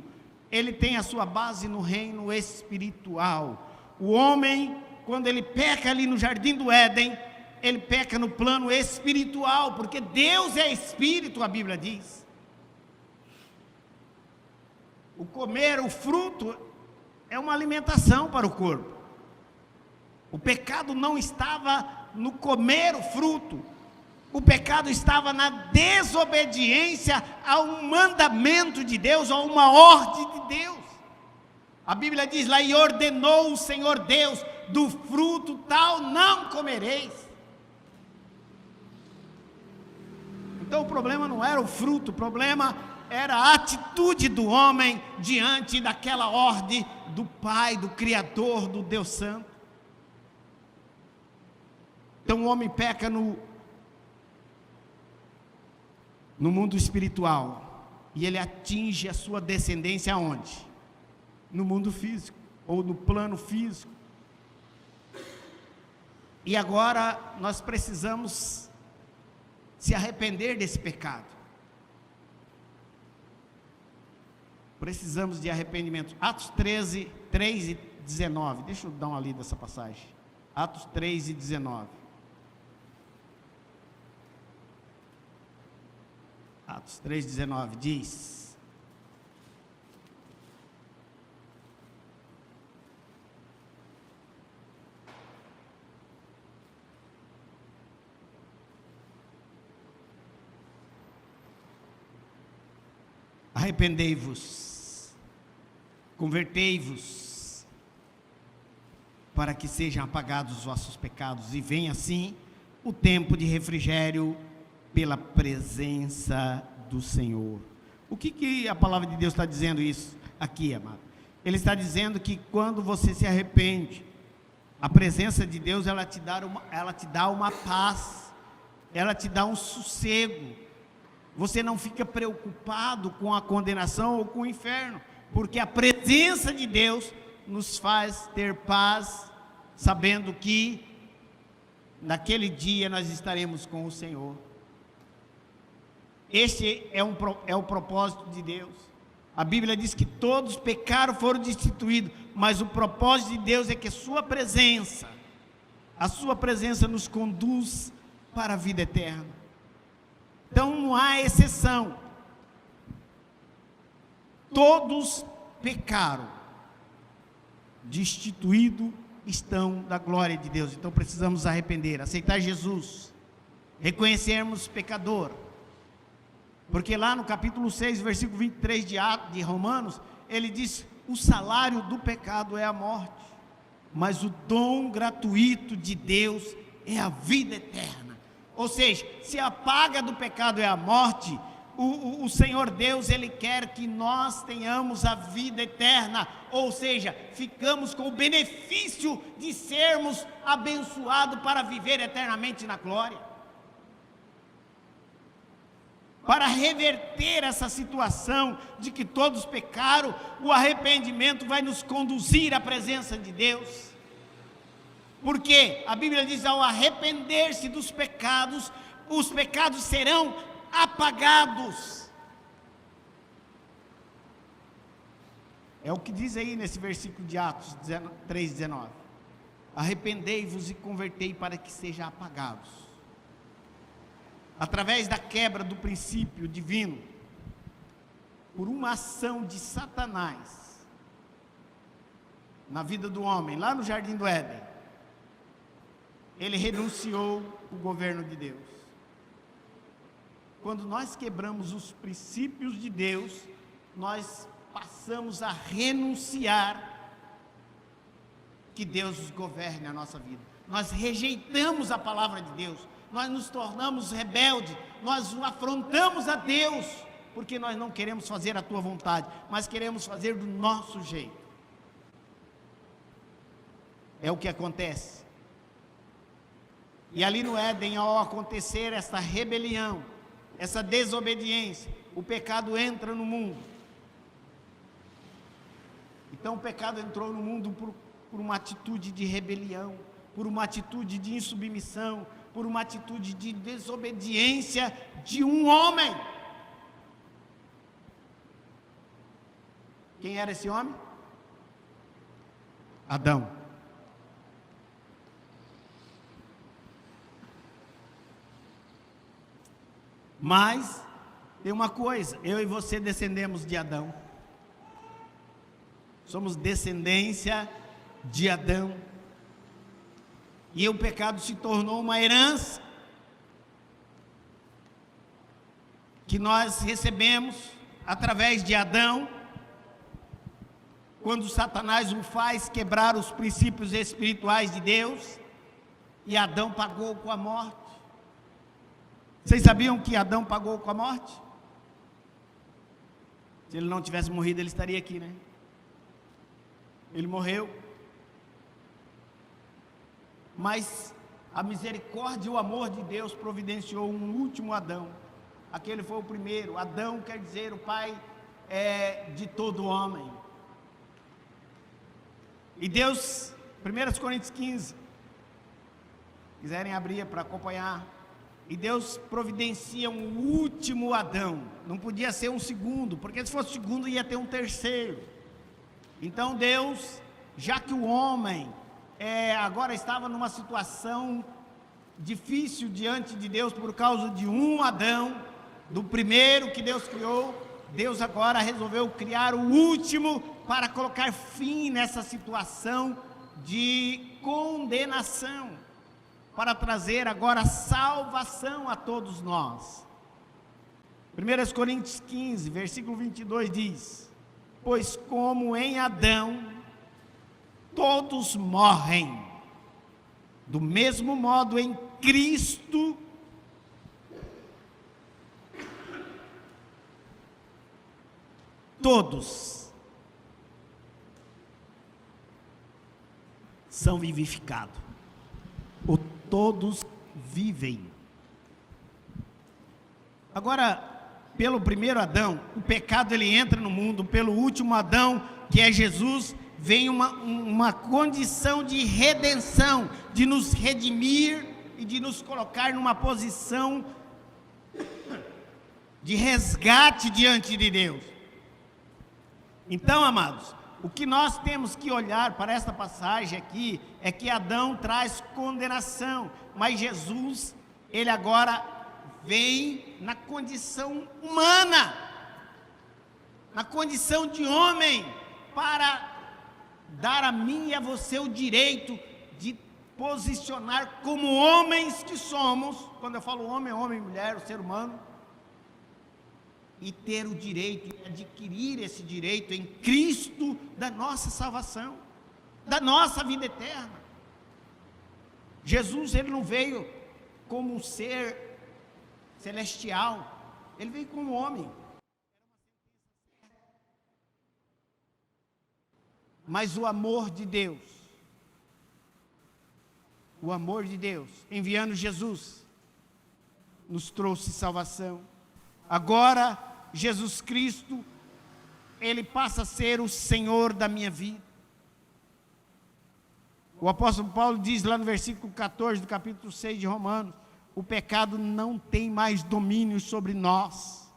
Speaker 4: ele tem a sua base no reino espiritual. O homem, quando ele peca ali no jardim do Éden, ele peca no plano espiritual, porque Deus é espírito, a Bíblia diz. O comer o fruto é uma alimentação para o corpo. O pecado não estava no comer o fruto. O pecado estava na desobediência a um mandamento de Deus, a uma ordem de Deus. A Bíblia diz lá: e ordenou o Senhor Deus, do fruto tal não comereis. Então o problema não era o fruto, o problema era a atitude do homem diante daquela ordem do Pai, do Criador, do Deus Santo. Então o homem peca no mundo espiritual, e ele atinge a sua descendência aonde? No mundo físico, ou no plano físico. E agora nós precisamos se arrepender desse pecado. Precisamos de arrependimento. Atos 13, 3 e 19, deixa eu dar uma lida dessa passagem. Atos 3 e 19. Atos 3, 19 diz: arrependei-vos, convertei-vos, para que sejam apagados os vossos pecados, e venha assim o tempo de refrigério pela presença do Senhor. O que a palavra de Deus está dizendo isso aqui, amado? Ele está dizendo que quando você se arrepende, a presença de Deus, ela te dá uma paz, ela te dá um sossego. Você não fica preocupado com a condenação ou com o inferno, porque a presença de Deus nos faz ter paz, sabendo que naquele dia nós estaremos com o Senhor. Este é o propósito de Deus. A Bíblia diz que todos pecaram, foram destituídos, mas o propósito de Deus é que a sua presença nos conduz para a vida eterna. Então não há exceção. Todos pecaram, destituídos estão da glória de Deus. Então precisamos arrepender, aceitar Jesus, reconhecermos pecador. Porque lá no capítulo 6, versículo 23 de Romanos, ele diz: o salário do pecado é a morte, mas o dom gratuito de Deus é a vida eterna. Ou seja, se a paga do pecado é a morte, o Senhor Deus, Ele quer que nós tenhamos a vida eterna, ou seja, ficamos com o benefício de sermos abençoados para viver eternamente na glória. para reverter essa situação de que todos pecaram, o arrependimento vai nos conduzir à presença de Deus. Porque a Bíblia diz: ao arrepender-se dos pecados, os pecados serão apagados. É o que diz aí nesse versículo de Atos 3,19. Arrependei-vos e convertei para que sejam apagados. Através da quebra do princípio divino, por uma ação de Satanás na vida do homem, lá no Jardim do Éden, ele renunciou o governo de Deus. Quando nós quebramos os princípios de Deus, nós passamos a renunciar que Deus governe a nossa vida. Nós rejeitamos a palavra de Deus, nós nos tornamos rebeldes, nós afrontamos a Deus, porque nós não queremos fazer a tua vontade, mas queremos fazer do nosso jeito. É o que acontece. E ali no Éden, ao acontecer essa rebelião, essa desobediência, o pecado entra no mundo. Então o pecado entrou no mundo por uma atitude de rebelião, por uma atitude de insubmissão, por uma atitude de desobediência de um homem. Quem era esse homem? Adão. Mas tem uma coisa: eu e você descendemos de Adão. Somos descendência de Adão. E o pecado se tornou uma herança que nós recebemos através de Adão, quando Satanás o faz quebrar os princípios espirituais de Deus, e Adão pagou com a morte. Vocês sabiam que Adão pagou com a morte? Se ele não tivesse morrido, ele estaria aqui, né? Ele morreu. Mas a misericórdia e o amor de Deus providenciou um último Adão. Aquele foi o primeiro. Adão quer dizer o pai de todo homem. E Deus, 1 Coríntios 15, quiserem abrir para acompanhar. E Deus providencia um último Adão. Não podia ser um segundo, porque se fosse segundo ia ter um terceiro. Então Deus, já que o homem agora estava numa situação difícil diante de Deus por causa de um Adão, do primeiro que Deus criou, Deus agora resolveu criar o último para colocar fim nessa situação de condenação, para trazer agora salvação a todos nós. 1 Coríntios 15, versículo 22 diz: pois como em Adão todos morrem, do mesmo modo em Cristo todos são vivificados, ou todos vivem. Agora, pelo primeiro Adão, o pecado ele entra no mundo. Pelo último Adão, que é Jesus, vem uma condição de redenção, de nos redimir e de nos colocar numa posição de resgate diante de Deus. Então, amados, o que nós temos que olhar para esta passagem aqui é que Adão traz condenação, mas Jesus, ele agora vem na condição humana, na condição de homem, para dar a mim e a você o direito de posicionar como homens que somos. Quando eu falo homem, homem e mulher, o ser humano, e ter o direito, e adquirir esse direito em Cristo da nossa salvação, da nossa vida eterna. Jesus, ele não veio como um ser celestial, ele veio como homem. Mas o amor de Deus, enviando Jesus, nos trouxe salvação Agora, Jesus Cristo, Ele passa a ser o Senhor da minha vida. O apóstolo Paulo diz lá no versículo 14 do capítulo 6 de Romanos: o pecado não tem mais domínio sobre nós,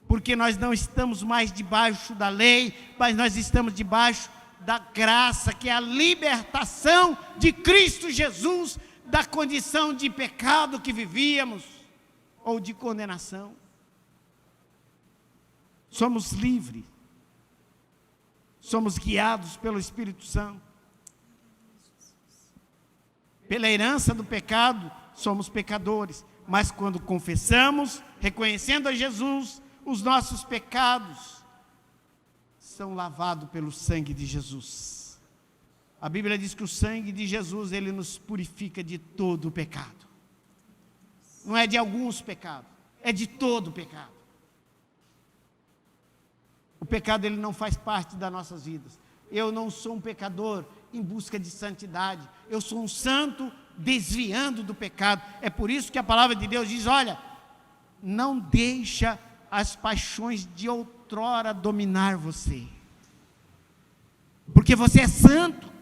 Speaker 4: porque nós não estamos mais debaixo da lei, mas nós estamos debaixo da graça, que é a libertação de Cristo Jesus, da condição de pecado que vivíamos, ou de condenação. Somos livres, somos guiados pelo Espírito Santo. Pela herança do pecado, somos pecadores, mas quando confessamos, reconhecendo a Jesus, os nossos pecados são lavados pelo sangue de Jesus. A Bíblia diz que o sangue de Jesus, ele nos purifica de todo o pecado. Não é de alguns pecados, é de todo o pecado. O pecado, ele não faz parte das nossas vidas. Eu não sou um pecador em busca de santidade. Eu sou um santo desviando do pecado. É por isso que a palavra de Deus diz: olha, não deixa as paixões de outrora dominar você. Porque você é santo.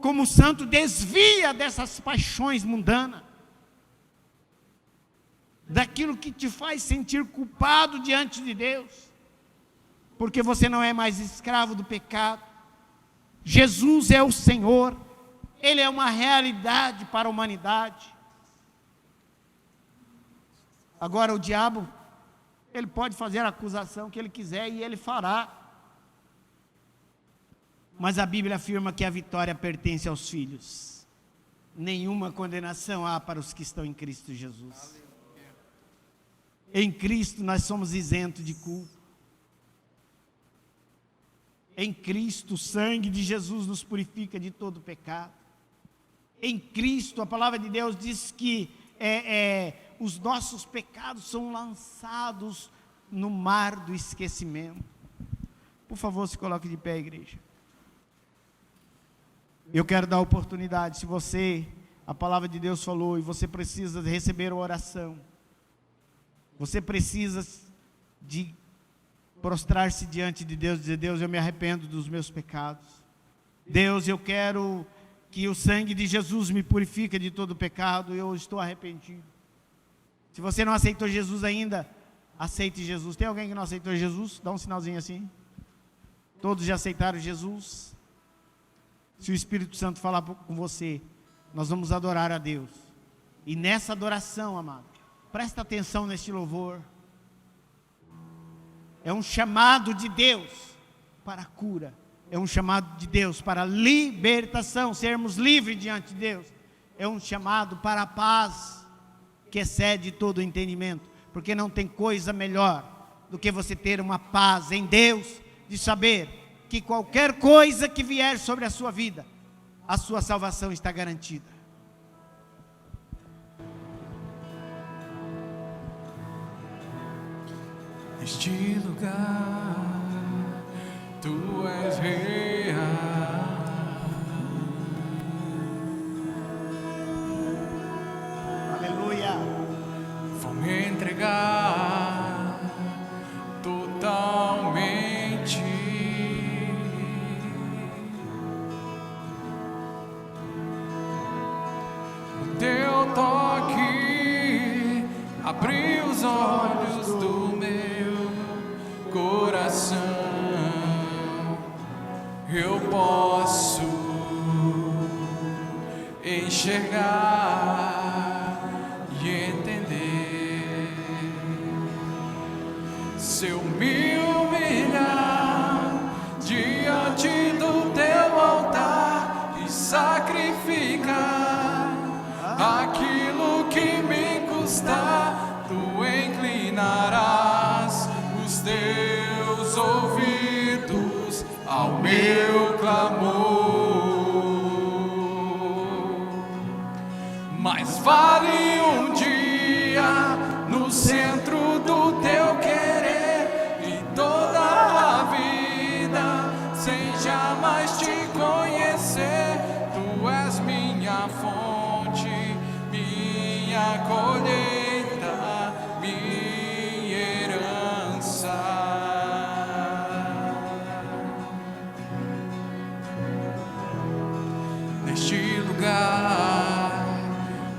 Speaker 4: Como santo, desvia dessas paixões mundanas. Daquilo que te faz sentir culpado diante de Deus. Porque você não é mais escravo do pecado. Jesus é o Senhor. Ele é uma realidade para a humanidade. Agora o diabo, ele pode fazer a acusação que ele quiser e ele fará. Mas a Bíblia afirma que a vitória pertence aos filhos. Nenhuma condenação há para os que estão em Cristo Jesus. Em Cristo nós somos isentos de culpa. Em Cristo, o sangue de Jesus nos purifica de todo pecado. Em Cristo, a palavra de Deus diz que os nossos pecados são lançados no mar do esquecimento. Por favor, se coloque de pé, igreja. Eu quero dar oportunidade, se você, a palavra de Deus falou, e você precisa receber a oração, você precisa de prostrar-se diante de Deus, dizer: Deus, eu me arrependo dos meus pecados. Deus, eu quero que o sangue de Jesus me purifique de todo pecado, eu estou arrependido. Se você não aceitou Jesus ainda, aceite Jesus. Tem alguém que não aceitou Jesus? Dá um sinalzinho assim. Todos já aceitaram Jesus? Se o Espírito Santo falar com você, nós vamos adorar a Deus. E nessa adoração, amado, presta atenção neste louvor. É um chamado de Deus para a cura. É um chamado de Deus para a libertação, sermos livres diante de Deus. É um chamado para a paz, que excede todo o entendimento. Porque não tem coisa melhor do que você ter uma paz em Deus, de saber que qualquer coisa que vier sobre a sua vida, a sua salvação está garantida.
Speaker 3: Neste lugar, Tu és real.
Speaker 4: Aleluia.
Speaker 3: Vou me entregar totalmente. O Teu toque abriu os olhos do meu coração. Eu posso enxergar e entender. Se eu me humilhar diante do Teu altar e sacrificar aquilo que me custar, Tu inclinarás os Teus ouvidos ao meu clamor. Mas vale um dia no centro do Teu querer e toda a vida sem jamais Te conhecer. Tu és minha fonte, minha colheita, minha neste lugar.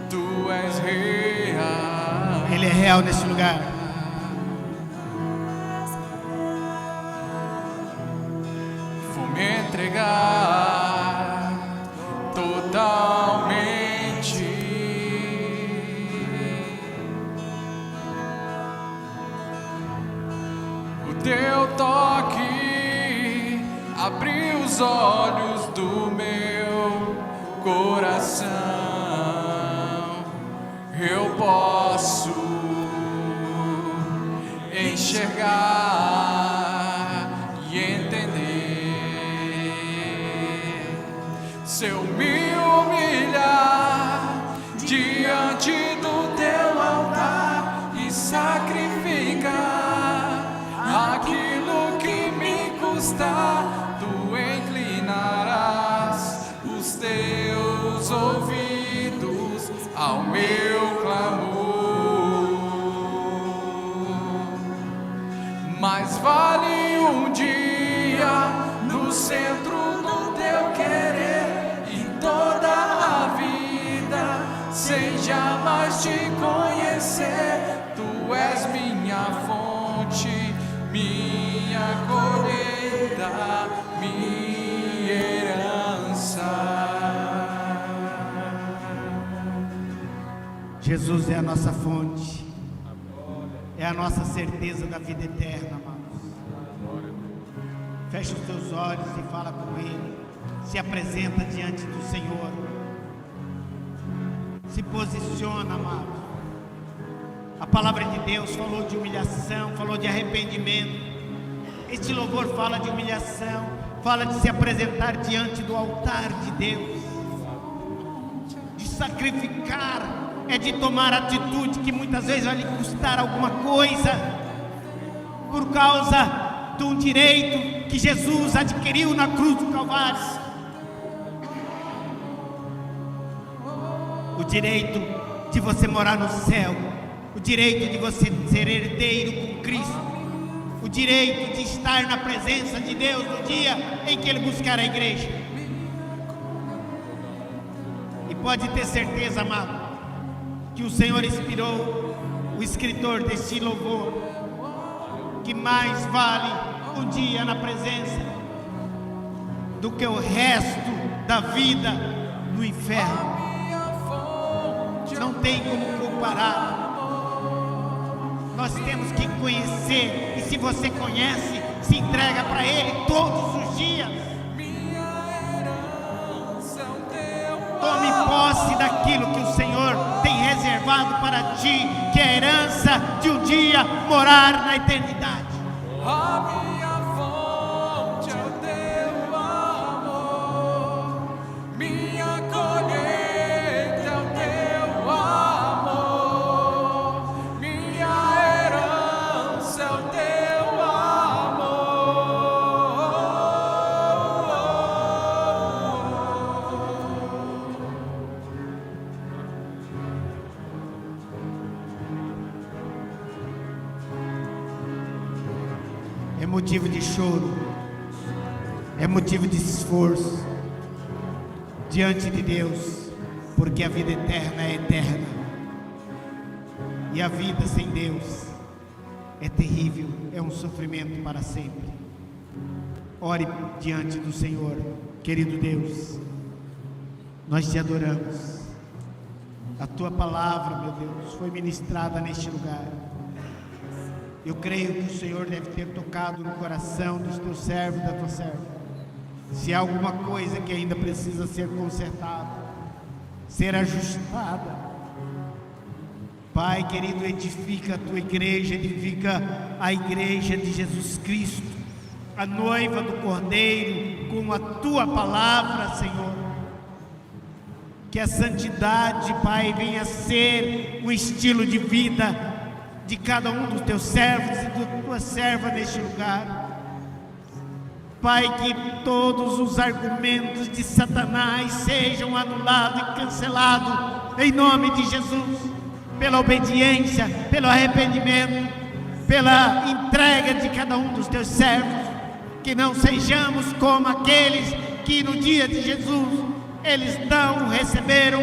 Speaker 3: Tu és real.
Speaker 4: Ele é real nesse lugar.
Speaker 3: Vou me entregar totalmente. O teu toque abriu os olhos do meu coração. Eu posso enxergar e entender. Se eu me humilhar diante do teu altar e sacrificar aquilo que me custar, tu inclinarás os teus ouvidos ao meu clamor. Mais vale um dia no centro do teu querer e toda a vida sem jamais te conhecer. Tu és minha fonte, minha colheita, minha herança.
Speaker 4: Jesus é a nossa fonte, é a nossa certeza da vida eterna, amados. Fecha os teus olhos e fala com Ele. Se apresenta diante do Senhor. Se posiciona, amado. A palavra de Deus falou de humilhação, falou de arrependimento. Este louvor fala de humilhação, fala de se apresentar diante do altar de Deus, de sacrificar, é de tomar atitude que muitas vezes vai lhe custar alguma coisa, por causa de um direito que Jesus adquiriu na cruz do Calvário. O direito de você morar no céu, o direito de você ser herdeiro com Cristo, o direito de estar na presença de Deus no dia em que Ele buscar a igreja. E pode ter certeza, amado, que o Senhor inspirou o escritor deste louvor, que mais vale um dia na presença do que o resto da vida no inferno. Não tem como comparar. Nós temos que conhecer, e se você conhece, se entrega para Ele todos os dias. Tome posse daquilo que o Senhor tem reservado para ti, que é a herança de um dia morar na eternidade.
Speaker 3: A minha fonte é o teu amor, minha colheita é o teu amor, minha herança é o teu
Speaker 4: É motivo de choro, é motivo de esforço diante de Deus, porque a vida eterna é eterna, e a vida sem Deus é terrível, é um sofrimento para sempre. Ore diante do Senhor. Querido Deus, nós te adoramos. A tua palavra, meu Deus, foi ministrada neste lugar. Eu creio que o Senhor deve ter tocado no coração dos teus servos e da tua serva. Se há alguma coisa que ainda precisa ser consertada, ser ajustada, Pai querido, edifica a tua igreja, edifica a igreja de Jesus Cristo, a noiva do Cordeiro, com a tua palavra, Senhor. Que a santidade, Pai, venha a ser um estilo de vida de cada um dos teus servos e da tua serva neste lugar. Pai, que todos os argumentos de Satanás sejam anulados e cancelados em nome de Jesus, pela obediência, pelo arrependimento, pela entrega de cada um dos teus servos. Que não sejamos como aqueles que no dia de Jesus eles não receberam,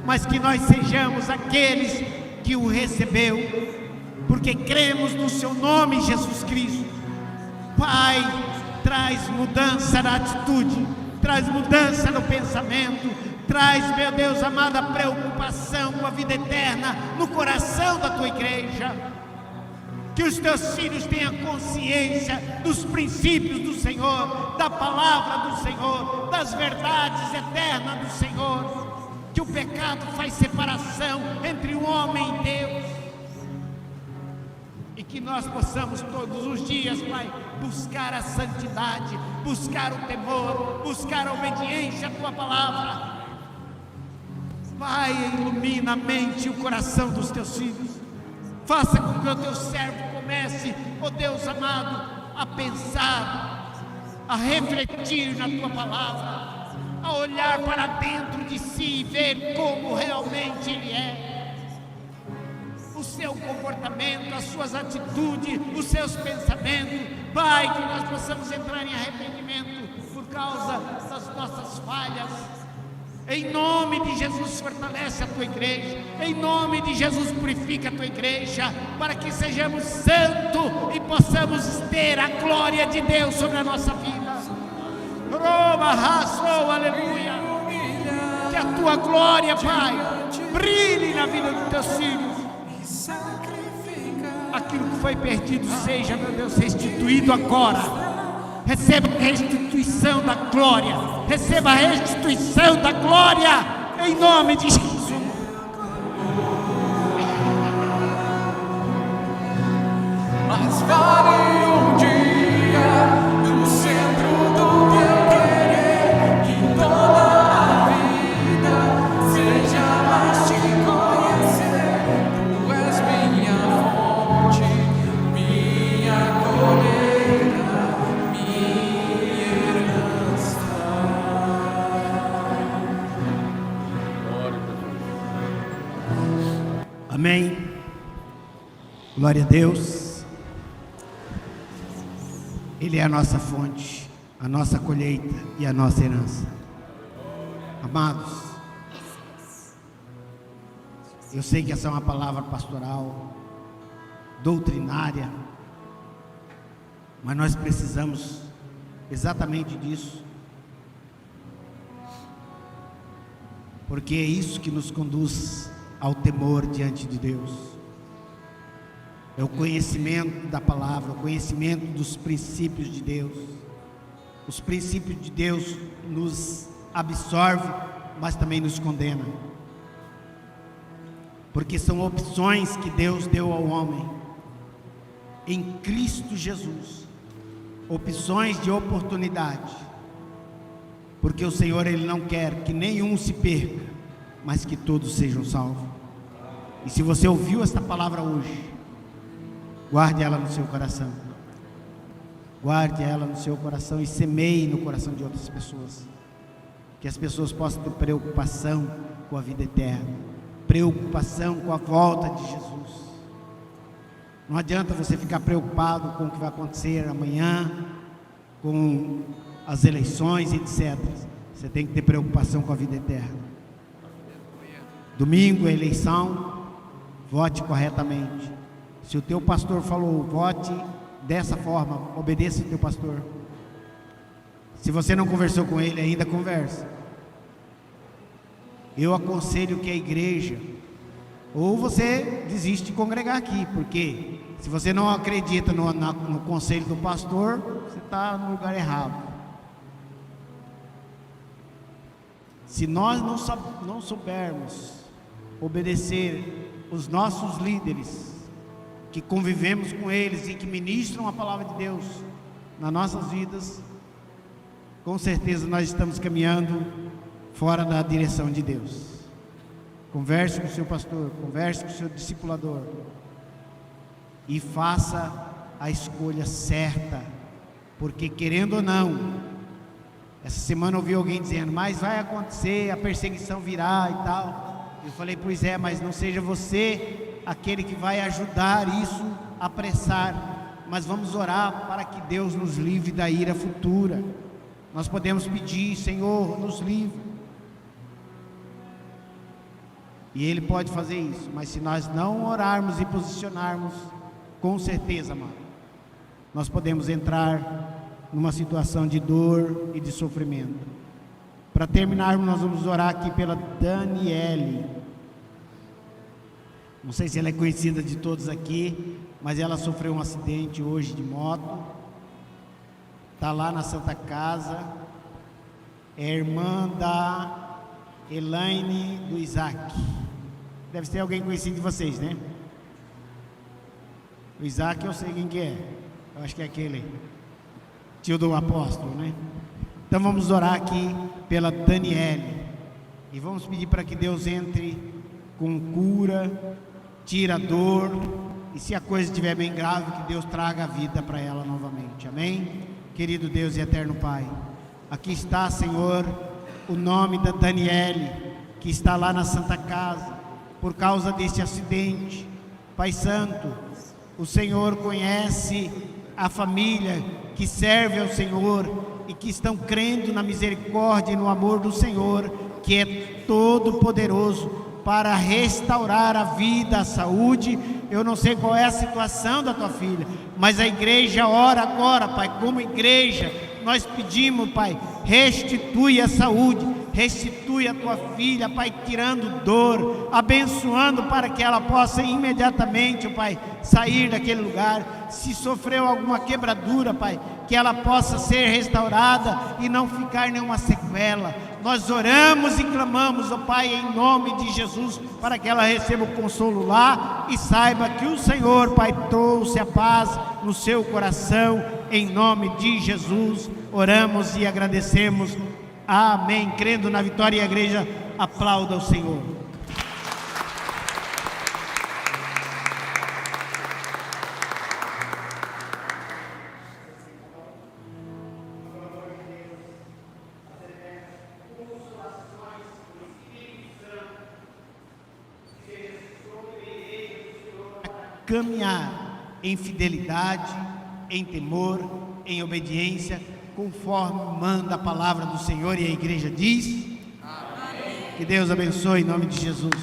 Speaker 4: mas que nós sejamos aqueles que o recebeu, porque cremos no seu nome, Jesus Cristo. Pai, traz mudança na atitude, traz mudança no pensamento, traz, meu Deus amado, a preocupação com a vida eterna no coração da tua igreja. Que os teus filhos tenham consciência dos princípios do Senhor, da palavra do Senhor, das verdades eternas do Senhor. Que o pecado faz separação entre o homem e Deus. E que nós possamos todos os dias, Pai, buscar a santidade, buscar o temor, buscar a obediência à tua palavra. Pai, ilumina a mente e o coração dos teus filhos. Faça com que o teu servo comece, ó Deus amado, a pensar, a refletir na tua palavra, a olhar para dentro de si e ver como realmente ele é. O seu comportamento, as suas atitudes, os seus pensamentos. Pai, que nós possamos entrar em arrependimento por causa das nossas falhas. Em nome de Jesus, fortalece a tua igreja. Em nome de Jesus, purifica a tua igreja, para que sejamos santos e possamos ter a glória de Deus sobre a nossa vida. Aleluia. Que a tua glória, Pai, brilhe na vida dos teus filhos. Aquilo que foi perdido seja, meu Deus, restituído agora. Receba a restituição da glória. Receba a restituição da glória, em nome de Jesus.
Speaker 3: Mas vale um dia no centro do teu querer, que toda a vida seja mais te conhecer. Tu és minha fonte, minha colheita, minha herança.
Speaker 4: Amém. Glória a Deus. Ele é a nossa fonte, a nossa colheita e a nossa herança. Amados, eu sei que essa é uma palavra pastoral, doutrinária, mas nós precisamos exatamente disso, porque é isso que nos conduz ao temor diante de Deus. É o conhecimento da palavra, o conhecimento dos princípios de Deus. Os princípios de Deus nos absorvem, mas também nos condenam, porque são opções que Deus deu ao homem em Cristo Jesus, opções de oportunidade, porque o Senhor, Ele não quer que nenhum se perca, mas que todos sejam salvos. E se você ouviu esta palavra hoje, guarde ela no seu coração. Guarde ela no seu coração e semeie no coração de outras pessoas. Que as pessoas possam ter preocupação com a vida eterna, preocupação com a volta de Jesus. Não adianta você ficar preocupado com o que vai acontecer amanhã, com as eleições, etc. Você tem que ter preocupação com a vida eterna. Domingo é eleição, vote corretamente. Se o teu pastor falou, vote dessa forma, obedeça o teu pastor. Se você não conversou com ele ainda, conversa. Eu aconselho que a igreja, ou você desiste de congregar aqui, porque se você não acredita no conselho do pastor, você está no lugar errado. Se nós não soubermos obedecer os nossos líderes, que convivemos com eles e que ministram a palavra de Deus nas nossas vidas, com certeza nós estamos caminhando fora da direção de Deus. Converse com o seu pastor, converse com o seu discipulador e faça a escolha certa, porque querendo ou não, essa semana eu ouvi alguém dizendo, mas vai acontecer, a perseguição virá e tal. Eu falei, pois é, mas não seja você aquele que vai ajudar isso a apressar, mas vamos orar para que Deus nos livre da ira futura. Nós podemos pedir: Senhor, nos livre. E Ele pode fazer isso, mas se nós não orarmos e posicionarmos, com certeza, amado, nós podemos entrar numa situação de dor e de sofrimento. Para terminarmos, nós vamos orar aqui pela Daniele. Não sei se ela é conhecida de todos aqui, mas ela sofreu um acidente hoje de moto. Está lá na Santa Casa. É irmã da Elaine do Isaac. Deve ser alguém conhecido de vocês, né? O Isaac eu sei quem que é. Eu acho que é aquele tio do apóstolo, né? Então vamos orar aqui pela Daniele. E vamos pedir para que Deus entre com cura, tira a dor. E se a coisa estiver bem grave, que Deus traga a vida para ela novamente. Amém? Querido Deus e eterno Pai, aqui está, Senhor, o nome da Daniele, que está lá na Santa Casa, por causa deste acidente. Pai Santo, o Senhor conhece a família que serve ao Senhor e que estão crendo na misericórdia e no amor do Senhor, que é todo poderoso para restaurar a vida, a saúde. Eu não sei qual é a situação da tua filha, mas a igreja ora agora, Pai, como igreja, nós pedimos, Pai, restitui a saúde, restitui a tua filha, Pai, tirando dor, abençoando para que ela possa imediatamente, Pai, sair daquele lugar. Se sofreu alguma quebradura, Pai, que ela possa ser restaurada e não ficar nenhuma sequela. Nós oramos e clamamos, ó Pai, em nome de Jesus, para que ela receba o consolo lá e saiba que o Senhor, Pai, trouxe a paz no seu coração, em nome de Jesus. Oramos e agradecemos. Amém. Crendo na vitória, e a igreja aplauda o Senhor. Caminhar em fidelidade, em temor, em obediência, conforme manda a palavra do Senhor, e a igreja diz: amém. Que Deus abençoe em nome de Jesus.